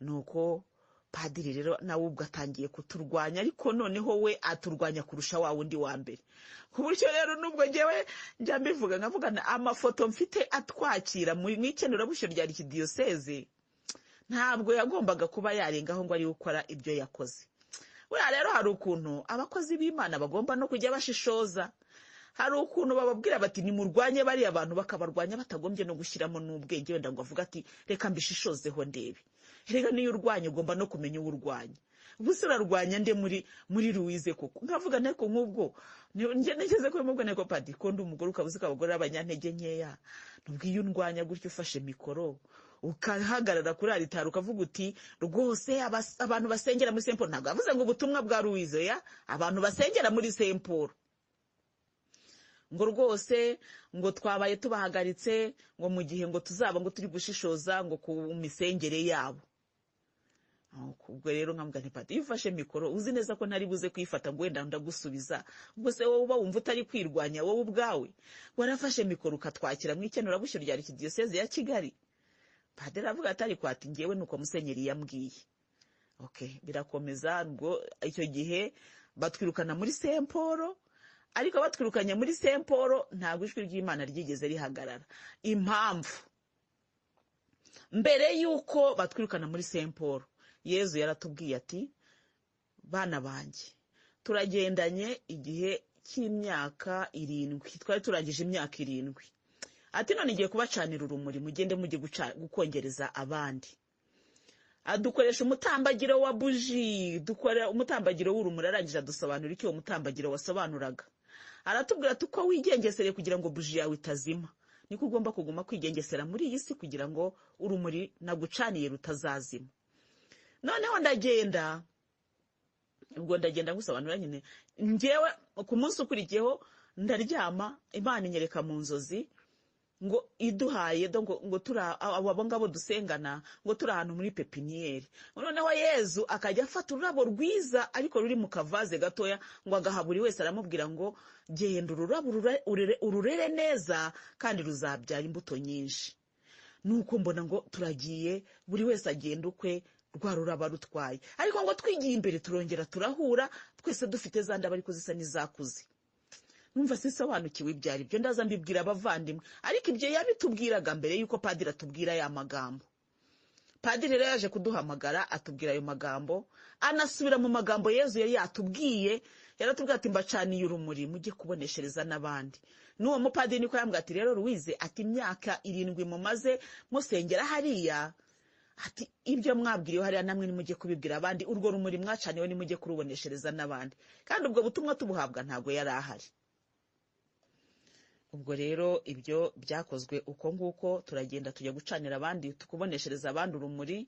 Nuko padiri rero nawe ubwo atangiye kuturwanya, ariko noneho we aturwanya kurusha wa wundi wa mbere. Ku buryo rero nubwo ngewe njya mbivuga nkavugana amafoto mfite atwakira mu ikenurabushyo rya Arikidiyoseze, ntabwo yagombaga kuba yarengaho ngo ari gukora ibyo yakoze. Buriya rero hari ukuntu abakozi b'Imana bagomba no kujya bashishoza. Hari ukuntu bababwira bati nimurwanye bariya abantu, bakabarwanya batagombye no gushyiramo n'ubwenge, wenda ngo avuga ati reka mbishishozeho ndebe. Rega niyo urwanya ugomba no kumenya uwo urwanya. Ubuse urarwanya nde muri Louise koko? Nkavuga nteko nk'ubwo nge nigeze ko mubwo nteko padi ko ndi umugore ukabuze kabagore abanyantege nkeya, nubwo iyo undwanya gutyo ufashe mikoro ukahagarara kuri aritari ukavuga uti rwose abantu basengera muri Saint Paul, ntabwo avuze ngo ubutumwa bwa Louise ya, abantu basengera muri Saint Paul, ngo rwose ngo twabaye tubahagaritse ngo mu gihe ngo tuzaba ngo turi gushishoza ngo ku misengere yabo. Ubwo rero nkambwa nti pati ifashe mikoro, uzi neza ko ntari buze kwifata ngo wenda ndagusubiza, ubwo se wowe uba wumva utari kwirwanya wowe ubwawe, warafashe mikoro ukatwakira mu ikenurabushyo rya Arikidiyoseze ya Kigali. Padiri avuga atari kwati ngewe nuko musenyeri yambwiye. Okay, birakomeza. Ubwo icyo gihe batwirukana muri Saint Paul, ariko batwirukanye muri Saint Paul ntabwo ijwi ry'Imana ryigeze rihagarara. Impamvu, mbere yuko batwirukana muri Saint Paul, Yezu yaratubwiye ati bana banjye turagendanye igihe cy'imyaka 7, twari turangije imyaka 7, ati none igiye kubacanira urumuri, mugende mujye gukongereza abandi. Adukoresha umutambagiro wa buji, dukora umutambagiro w'urumuri, arangije adusobanura icyo umutambagiro wasobanuraga. Aratubwira ati uko wigengesere kugira ngo buji yawe itazima, niko ugomba kuguma kwigengesera muri iyi si kugira ngo urumuri nagucaniye rutazazima. Noneho ndagenda gusobanura nyine, ngewe ku munsi ukurikiyeho ndaryama, Imana inyereka mu nzozi ngo iduhaye ngo abo ngabo dusengana ngo turi ahantu muri pepiniyeri. Noneho Yezu akajya afata ururabo rwiza ariko ruri mu kavaze gatoya, ngo agaha buri wese, aramubwira ngo genda ururabo ururere neza kandi ruzabyara imbuto nyinshi. Nuko mbona ngo turagiye, buri wese agenda ukwe, rwa ruraba rutwaye, ariko ngo twigiye imbere turongera turahura, twese dufite za ndaba ariko zisa n'izakuze. Numva sisobanukiwe ibyari byo, ndaza mbibwira abavandimwe, ariko ibyo yabitubwiraga mbere yuko padiri atubwira ya magambo. Padiri rero yaje kuduhamagara atubwira ayo magambo, anasubira mu magambo Yezu yari yatubwiye. Yaratubwira ati mbacaniye urumuri mujye kuboneshereza n'abandi. N'uwo mupadiri niko yambwira ati rero Louise, ati imyaka 7 mumaze musengera hariya, ati ibyo mwabwiriwe hariya namwe nimujye kubibwira abandi, urwo rumuri mwacaniwe nimujye kuruboneshereza n'abandi. Kandi ubwo butumwa tubuhabwa ntabwo yari ahari. Ubwo rero ibyo byakozwe uko nguko, turagenda tujya gucanira abandi, tukuboneshereza abandi urumuri.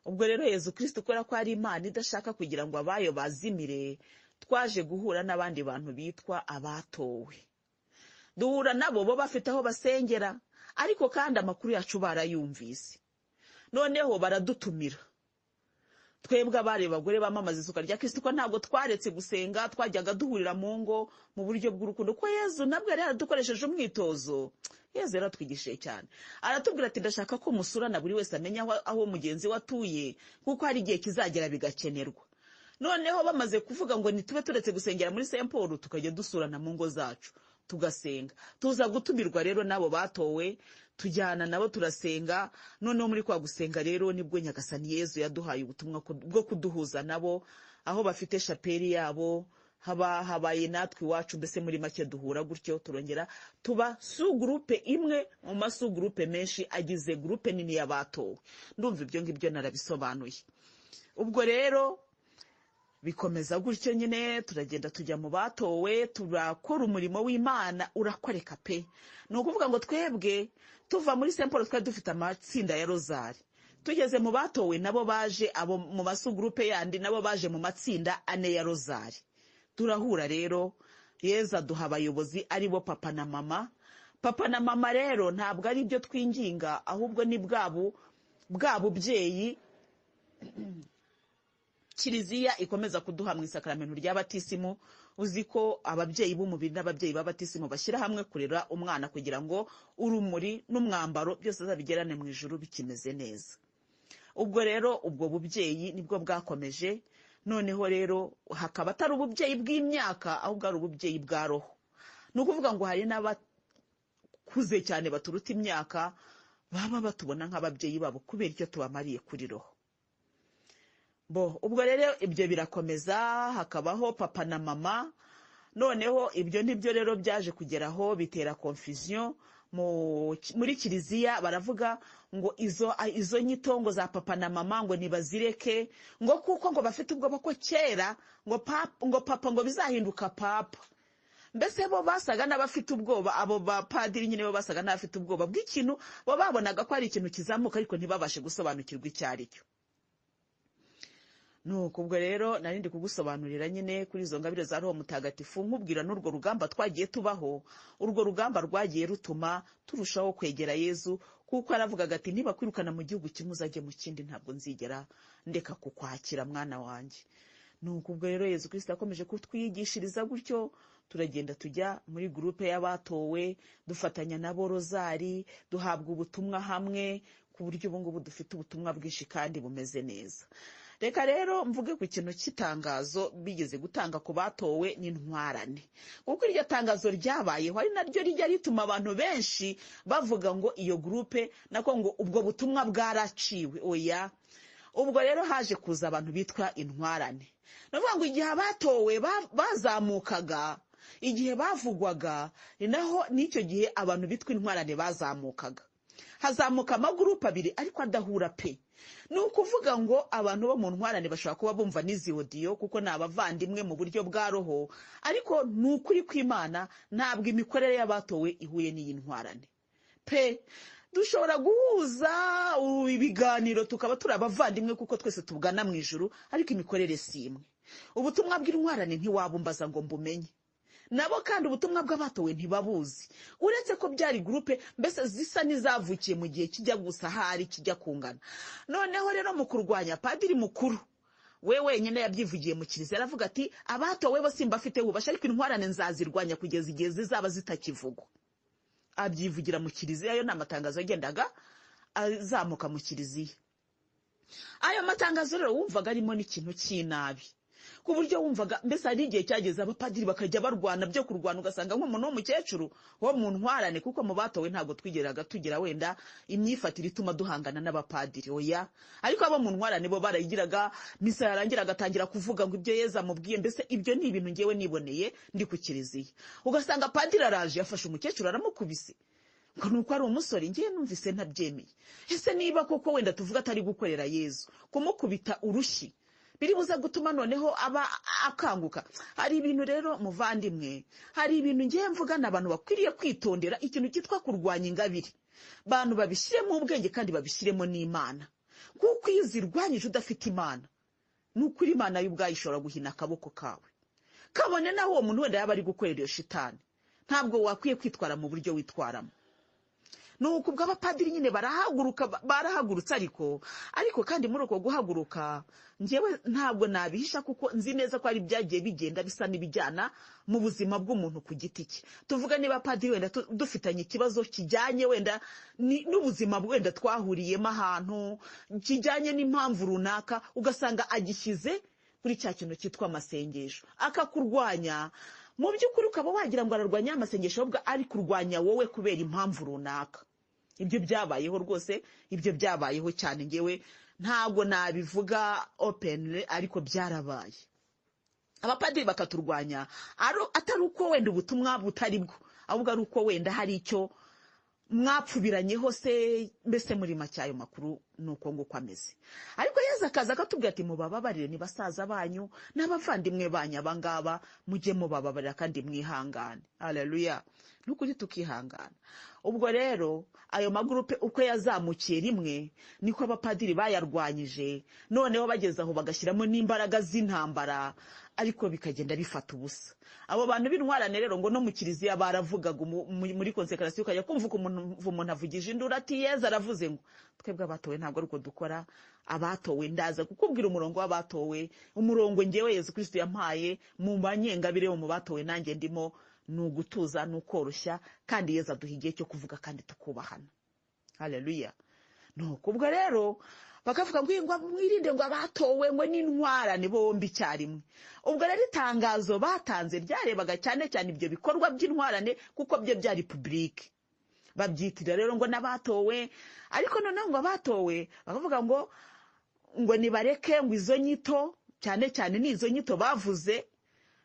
Ubwo rero Yezu Kristo kubera ko ari Imana idashaka kugira ngo abayo bazimire, twaje guhura n'abandi bantu bitwa abatowe. Duhura nabo bo bafite aho basengera, ariko kandi amakuru yacu barayumvise. Noneho baradutumira. Twebwe abari bagore bamamaza isuka rya Kristo ko ntabwo twaretse gusenga, twajyaga duhurira mu ngo mu buryo bw'urukundo, ko Yezu nabwo yari yaradukoresheje umwitozo. Yezu yaratwigishije cyane, aratubwira ati ndashaka ko musurana buri wese amenya aho mugenzi we atuye, kuko hari igihe kizagera bigakenerwa. Noneho bamaze kuvuga ngo nitube turetse gusengera muri Saint Paul, tukajya dusurana mu ngo zacu tugasenga. Tuza gutumirwa rero nabo batowe, tujyana nabo turasenga. Noneho muri kwa gusenga rero nibwo Nyagasani Yezu yaduhaye ubutumwa bwo kuduhuza nabo, aho bafite shapeli yabo habaye natwe iwacu. Mbese muri make duhura gutyo, turongera tuba sugroupe imwe mu masugroupe menshi agize groupe nini y'abatowe. Ndumva ibyo ngibyo narabisobanuye. Ubwo rero bikomeza gutyo nyine, turagenda tujya mu batowe, turakora umurimo w'Imana urakoreka pe. Ni ukuvuga ngo twebwe tuva muri Saint Paul twari dufite amatsinda ya rozari. Tugeze mu batowe nabo baje, abo mu masugroupe yandi nabo baje mu matsinda 4 ya rozari. Turahura rero, Yezu aduha abayobozi ari bo papa na mama. Papa na mama rero ntabwo ari ibyo twinginga, ahubwo ni bwa bubyeyi Kiliziya ikomeza kuduha mu isakramento rya batisimu. Uzi ko ababyeyi b'umubiri n'ababyeyi b'abatisimu bashyira hamwe kurera umwana kugira ngo urumuri n'umwambaro byose zabigerane mu ijuru bikimeze neza. Ubwo rero ubwo bubyeyi nibwo bwakomeje. Noneho rero hakaba atari ububyeyi bw'imyaka, ahubwo ari ububyeyi bwa roho. Ni ukuvuga ngo hari n'abakuze cyane baturuta imyaka, baba batubona nk'ababyeyi babo kubera icyo tubamariye kuri roho. Ubwo rero ibyo birakomeza, hakabaho papa na mama. Noneho ibyo nibyo rero byaje kugeraho bitera confusion muri Kiliziya. Baravuga ngo izo nyitongo za papa na mama ngo nibazireke, ngo kuko ngo bafite ubwoba ko kera ngo papa ngo bizahinduka papa. Mbese bo basaga n'abafite ubwoba, abo bapadiri nyine bo basaga n'abafite ubwoba bw'ikintu, bo babonaga ko ari ikintu kizamuka ariko ntibabashe gusobanukirwa icyo ari cyo. Nuko ubwo rero narindi kugusobanurira nyine kuri izo ngabire za Roho Mutagatifu, nkubwira n'urwo rugamba twagiye tubaho. Urwo rugamba rwagiye rutuma turushaho kwegera Yezu, kuko aravugaga ati niba kwirukana mu gihugu kimwe uzajye mu kindi, ntabwo nzigera ndeka kukwakira mwana wanjye. Nuko ubwo rero Yezu Kristo akomeje kutwigishiriza gutyo, turagenda tujya muri groupe y'abatowe, dufatanya nabo rozari, duhabwa ubutumwa hamwe, ku buryo ubu ngubu dufite ubutumwa bwinshi kandi bumeze neza. Reka rero mvuge ku kintu cy'itangazo bigeze gutanga ku batowe n'intwarane, kuko iryo tangazo ryabayeho ari naryo rijya rituma abantu benshi bavuga ngo iyo groupe nako ngo ubwo butumwa bwaraciwe. Oya, ubwo rero haje kuza abantu bitwa intwarane. Navuga ngo igihe abatowe bazamukaga, igihe bavugwaga, ni naho n'icyo gihe abantu bitwa intwarane bazamukaga. Hazamuka amagurupe abiri ariko adahura pe. Ni ukuvuga ngo abantu bo mu ntwarane bashobora kuba bumva n'izi audio kuko ni abavandimwe mu buryo bwa roho, ariko ni ukuri kw'Imana ntabwo imikorere y'abatowe ihuye n'iyi ntwarane pe. Dushobora guhuza ibiganiro tukaba turi abavandimwe kuko twese tugana mu ijuru, ariko imikorere si imwe. Ubutumwa bw'intwarane ntiwabumbaza ngo mbumenye, nabo kandi ubutumwa bw'abatowe ntibabuzi, uretse ko byari groupe mbese zisa n'izavukiye mu gihe kijya gusa hari kijya kungana. Noneho rero mu kurwanya, padiri mukuru we wenyine yabyivugiye mu Kiliziya, aravuga ati abatowe bo simba afite ububasha, ariko intwarane nzazirwanya kugeza igihe zizaba zitakivugwa. Abyivugira mu Kiliziya, yo n'amatangazo agendaga azamuka mu Kiliziya. Ayo matangazo rero wumvaga arimo n'ikintu cy'inabi, ku buryo wumvaga mbese ari igihe cyageze abapadiri bakajya barwana, byo kurwana ugasanga nk'umuntu w'umukecuru wo mu ntwarane, kuko mu batowe ntabwo twigeraga tugira wenda imyifatire ituma duhangana n'abapadiri. Oya, ariko abo mu ntwarane bo barayigiraga, misa yarangira agatangira kuvuga ngo ibyo Yezu amubwiye. Mbese ibyo ni ibintu ngewe niboneye ndi ku Kiliziya, ugasanga padiri araje yafashe umukecuru aramukubise, ngo nuko ari umusore, ngiye numvise ntabyemeye. Ese niba koko wenda tuvuga atari gukorera Yesu, kumukubita urushyi biri buza gutuma noneho aba akanguka? Hari ibintu rero muvandimwe, hari ibintu ngiye mvugana abantu bakwiriye kwitondera, ikintu cyitwa kurwanya ingabire. Bantu babishyiremo ubwenge kandi babishyiremo n'Imana, kuko iyo uzirwanyije udafite Imana, nukuri Imana y'ubwayo ishobora guhina akaboko kawe. Kabone naho uwo muntu wenda yaba ari gukorera iyo shitani, ntabwo wakwiye kwitwara mu buryo witwaramo. Nuko ubwo abapadiri nyine barahagurutse, ariko kandi muri uko guhaguruka njyewe ntabwo nabihisha, kuko nzi neza ko ari byagiye bigenda bisa n'ibijyana mu buzima bw'umuntu ku giti cye. Tuvuga niba padiri wenda dufitanye ikibazo kijyanye wenda n'ubuzima wenda twahuriyemo ahantu, kijyanye n'impamvu runaka, ugasanga agishyize kuri cya kintu cyitwa amasengesho, akakurwanya. Mu by'ukuri ukaba wagira ngo ararwanya amasengesho, ahubwo ari kurwanya wowe kubera impamvu runaka. Ibyo byabayeho rwose, ibyo byabayeho cyane. Ngewe ntabwo nabivuga openly, ariko byarabaye. Abapadiri bakaturwanya atari uko wenda ubutumwa butari bwo, ahubwo ari uko wenda hari icyo mwapfubiranyeho se, mbese muri make ayo makuru nuko nguko ameze. Ariko Yesu akaza akatubwira ati mubababarire ni basaza banyu n'abavandimwe banyu abangaba, mujye mubababarira kandi mwihangane. Haleluya. Nukuri tukihangana. Ubwo rero ayo magurupe uko yazamukiye rimwe, niko abapadiri bayarwanyije, noneho bageze aho bagashyiramo n'imbaraga z'intambara, ariko bikagenda bifata ubusa. Abo bantu b'intwarane rero ngo no mu kiliziya baravugaga muri konsekarasiyo, ukajya kumva umuntu avugije induru ati Yezu aravuze ngo twebwe abatowe ntabwo ari uko dukora. Abatowe ndaza kukubwira umurongo w'abatowe, umurongo ngewe Yezu Kristo yampaye mu banyengabire mu batowe nanjye ndimo, ni ugutuza, ni ukoroshya, kandi Yezu aduha igihe cyo kuvuga kandi tukubahana. Haleluya. Nuko ubwo rero bakavuga ngo mwirinde ngo abatowe ngo n'intwarane bombi icyarimwe. Ubwo rero itangazo batanze ryarebaga cyane cyane ibyo bikorwa by'intwarane, kuko byo byari public. Babyitira rero ngo n'abatowe, ariko noneho ngo abatowe bakavuga ngo nibareke ngo izo nyito, cyane cyane n'izo nyito bavuze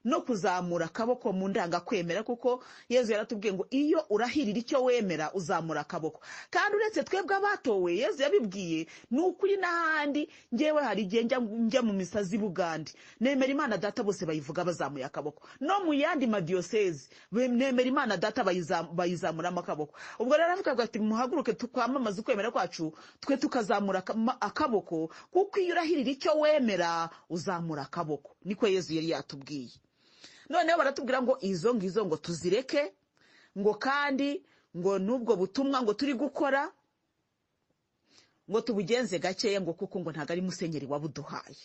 no kuzamura akaboko mu ndangakwemera, kuko Yezu yaratubwiye ngo iyo urahirira icyo wemera uzamura akaboko. Kandi uretse twebwe abatowe, Yezu yabibwiye ni ukuri n'ahandi. Ngewe hari igihe njya mu misa z'i Bugande, nemera Imana Data bose bayivuga bazamuye akaboko. No mu yandi madiyosezi nemera Imana Data bayizamuramo akaboko. Ubwo rero avuga ati muhaguruke tukwamamaza ukwemera kwacu, twe tukazamura akaboko, kuko iyo urahirira icyo wemera uzamura akaboko. Niko Yezu yari yatubwiye. Noneho baratubwira ngo izo ngizo ngo tuzireke, ngo kandi ngo nubwo butumwa ngo turi gukora ngo tubugenze gakeya, ngo kuko ngo ntago ari musenyeri wabuduhaye.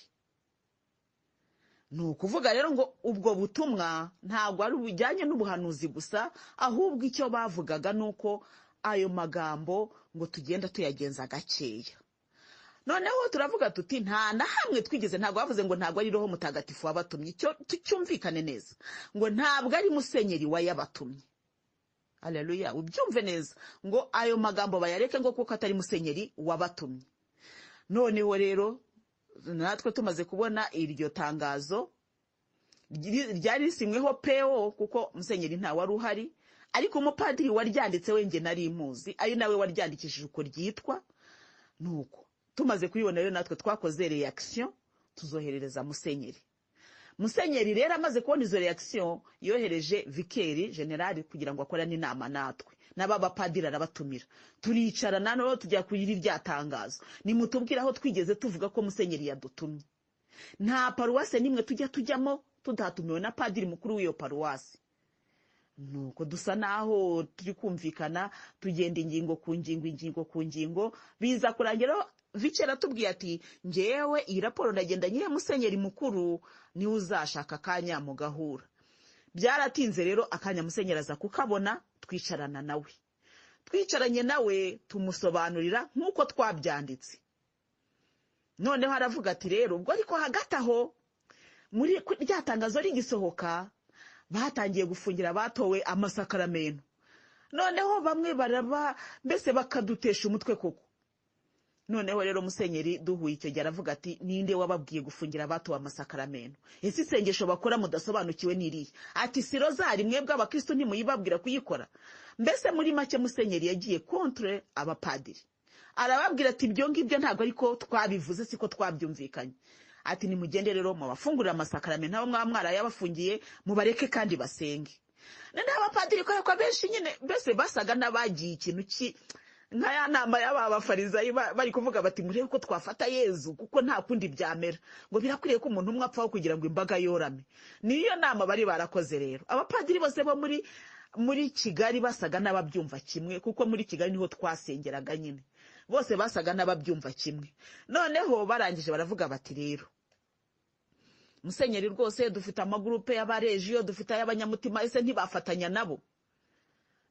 Ni ukuvuga rero ngo ubwo butumwa ntago ari ubujyanye n'ubuhanuzi gusa, ahubwo icyo bavugaga nuko ayo magambo ngo tugenda tuyagenza gakeya. Noneho turavuga tuti nta na hamwe twigeze, ntabwo bavuze ngo ntabwo ari Roho Mutagatifu wabatumye, icyo cyumvikane neza, ngo ntabwo ari musenyeri wayabatumye. Haleluya. Ubyumve neza, ngo ayo magambo bayareke ngo kuko atari musenyeri wabatumye. Noneho rero natwe tumaze kubona iryo tangazo ryari risimweho PO, kuko musenyeri nta wari uhari, ariko umupadiri waryanditse wenge nari impuzi, ari nawe waryandikishije uko ryitwa. Nuko tumaze kuyibona rero natwe twakoze reaction, tuzoherereza musenyeri. Musenyeri rero amaze kubona izo reaction, yohereje vikeri generali kugira ngo akorane inama natwe n'abapadiri arabatumira. Turicara nano tujya kuyiri rya tangazo, nimutubwira aho twigeze tuvuga ko musenyeri yadutumye. Nta paruwase nimwe tujyamo tudatumiwe na padiri mukuru w'iyo paruwase. Nuko dusa naho turi kumvikana, tugenda ingingo ku ngingo, biza kurangira Vicera tubwiye ati ngewe iyi raporo ndagenda nyihe musenyeri mukuru, niwe uzashaka akanya mu gahura. Byaratinze rero akanya musenyeri aza kukabona, twicarana nawe. Twicaranye nawe tumusobanurira nk'uko twabyanditse. Noneho aravuga ati rero ubwo ariko hagati aho muri rya tangazo rigisohoka, batangiye gufungira abatowe amasakaramentu. Noneho bamwe mbese bakadutesha umutwe koko. noneho rero musenyeri duhuye icyo gihe aravuga ati ninde wababwiye gufungira abatowe amasakaramentu? Ese isengesho bakora mudasobanukiwe n'iriya? Ati si rozari mwebwe abakristo ntimuyibabwira kuyikora? Mbese muri make musenyeri yagiye contre abapadiri, arababwira ati ibyo ngibyo ntabwo ariko twabivuze, siko twabyumvikanye. Ati nimugende rero mubafungurira amasakaramentu abo mwaba mwarayabafungiye, mubareke kandi basenge. Noneho abapadiri ko benshi nyine mbese basaga n'abagiye ikintu nka ya nama y'abafarizayi bari kuvuga bati murebe ko twafata Yezu kuko nta kundi byamera, ngo birakwiriye ko umuntu umwe apfaho kugira ngo imbaga yorame. Niyo nama bari barakoze rero. Abapadiri bose bo muri Kigali basaga n'ababyumva kimwe, kuko muri Kigali niho twasengeraga nyine, bose basaga n'ababyumva kimwe. Noneho barangije baravuga bati rero musenyeri rwose dufite amagurupe y'abarejiyo, dufite ay'abanyamutima, ese ntibafatanya nabo?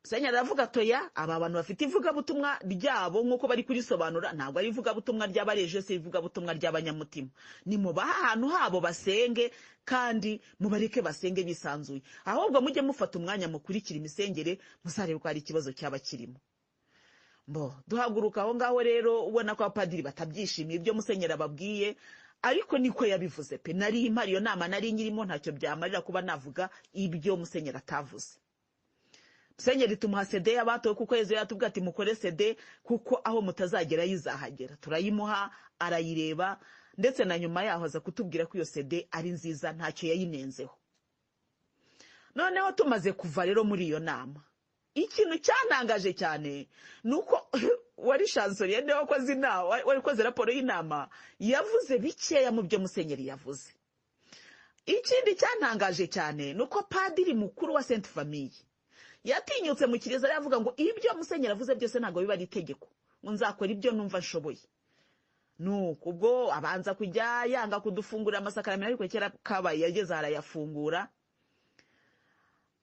Musenyeri aravuga toya, aba bantu bafite ivugabutumwa ryabo nk'uko bari kurisobanura, ntabwo ari ivugabutumwa ry'abarejiyo, si ivugabutumwa ry'abanyamutima. Nimubaha ahantu habo basenge kandi mubareke basenge bisanzuye, ahubwo mujye mufata umwanya mukurikira imisengere, muzarebe ko hari ikibazo cyaba kirimo. Duhaguruka aho ngaho rero ubona ko abapadiri batabyishimiye ibyo musenyeri ababwiye, ariko niko yabivuze pe. Nari impari iyo nama, nari nyirimo, ntacyo byamarira kuba navuga ibyo musenyeri atavuze. Musenyeri tumuha CD y'abatowe kuko Yezu yatubwiye ati mukore CD kuko aho mutazagera yizahagera. Turayimuha, arayireba, ndetse na nyuma yaho aza kutubwira ko iyo CD ari nziza, ntacyo yayinenzeho. Noneho tumaze kuva rero muri iyo nama, ikintu cyantangaje cyane nuko wari chancelier niwe wakoze inama, wari koze raporo y'inama, yavuze bikeya mu byo musenyeri yavuze. Ikindi cyantangaje cyane nuko padiri mukuru wa Sainte Famille yatinyutse mu kiliziya yavuga ngo ibyo musenyeri avuze byose ntabwo biba ari itegeko, ngo nzakora ibyo numva nshoboye. Nuko ubwo abanza kujya yanga kudufungurira amasakaramentu, ariko kera kabaye yageze arayafungura.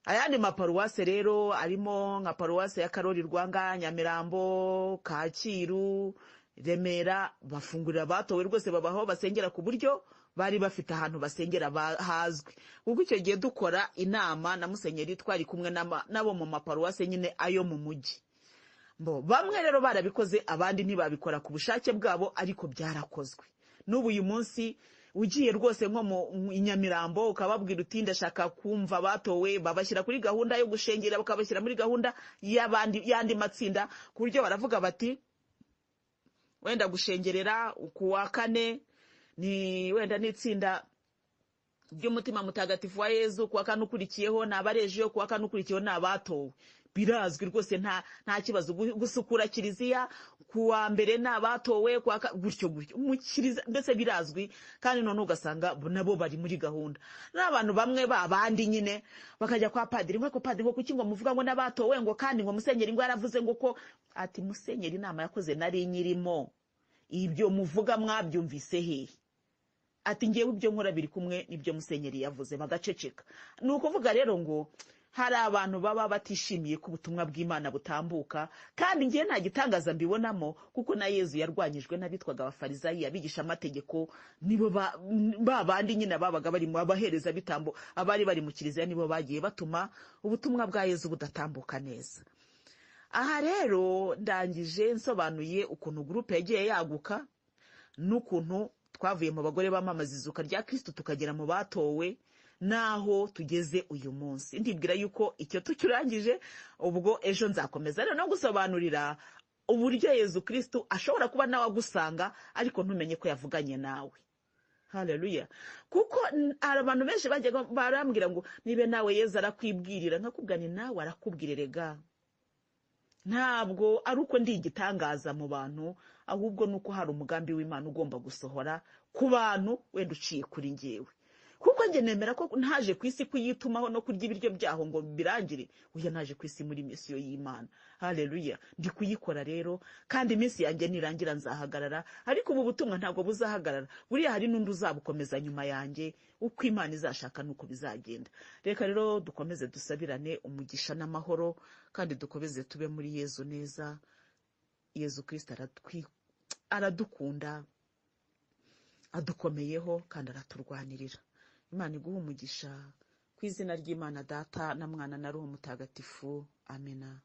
Ayandi maparuwase rero arimo nka paruwase ya Karoli Rwanga, Nyamirambo, Kacyiru, Remera, bafungurira abatowe rwose babaho basengera ku buryo bari bafite ahantu basengera hazwi. Kuko icyo gihe dukora inama na musenyeri twari kumwe nabo mu maparuwase nyine ayo mu mujyi. Bamwe rero barabikoze, abandi ntibabikora ku bushake bwabo, ariko byarakozwe. N'ubu uyu munsi ugiye rwose nko mu Nyamirambo ukababwira uti ndashaka kumva batowe, babashyira kuri gahunda yo gushengera, bakabashyira muri gahunda yandi matsinda, ku buryo baravuga bati wenda gushengerera ku wa kane ni wenda n'itsinda ry'umutima mutagatifu wa Yezu, ku wa kane ukurikiyeho ni abarejiyo, ku wa kane ukurikiyeho ni abatowe. Birazwi rwose, nta kibazo. Gusukura kiliziya ku wa mbere ni abatowe, gutyo mu kiliziya mbese birazwi, kandi none ugasanga nabo bari muri gahunda. N'abantu bamwe babandi nyine bakajya kwa padiri, ngo padiri ngo kuki ngo muvuga ngo n'abatowe, ngo kandi ngo musenyeri ngo yaravuze ngo ko, ati musenyeri inama yakoze nari nyirimo, ibyo muvuga mwabyumvise hehe? Ati ngewe ibyo nkora biri kumwe n'ibyo musenyeri yavuze, bagaceceka. Ni ukuvuga rero ngo hari abantu baba batishimiye ko ubutumwa bw'Imana butambuka, kandi ngiye nta gitangaza mbibonamo, kuko na Yezu yarwanyijwe n'abitwaga abafarizayi, abigisha amategeko, nibo babandi nyine babaga bari mu abahereza bitambo, abari bari mu kiliziya, nibo bagiye batuma ubutumwa bwa Yezu budatambuka neza. Aha rero ndangije nsobanuye ukuntu groupe yagiye yaguka, n'ukuntu twavuye mu bagore bamamaza izuka rya Kristo tukagera mu batowe, naho tugeze uyu munsi. Ndibwira yuko icyo tucyurangije, ubwo ejo nzakomeza rero no gusobanurira uburyo Yezu Kristo ashobora kuba nawe agusanga ariko ntumenye ko yavuganye nawe. Haleluya. Kuko abantu benshi bajyaga barambwira ngo nibe nawe Yezu arakwibwirira, nkakubwira ni nawe arakubwirerega. Ntabwo ari uko ndi igitangaza mu bantu, ahubwo nuko hari umugambi w'Imana ugomba gusohora ku bantu wenda uciye kuri njyewe. Kuko njye nemera ko ntaje ku isi kuyitumaho no kurya ibiryo byaho ngo birangire, uya naje ku isi muri misiyo y'Imana. Haleluya. Ndi kuyikora rero, kandi iminsi yanjye nirangira nzahagarara, ariko ubu butumwa ntabwo buzahagarara. Buriya hari n'undi uzabukomeza nyuma yanjye, uko Imana izashaka nuko bizagenda. Reka rero dukomeze dusabirane umugisha n'amahoro, kandi dukomeze tube muri Yezu neza. Yezu Kristo aradukunda, adukomeyeho kandi araturwanirira. Imana iguhe umugisha, ku izina ry'Imana Data na Mwana na Roho Mutagatifu. Amena.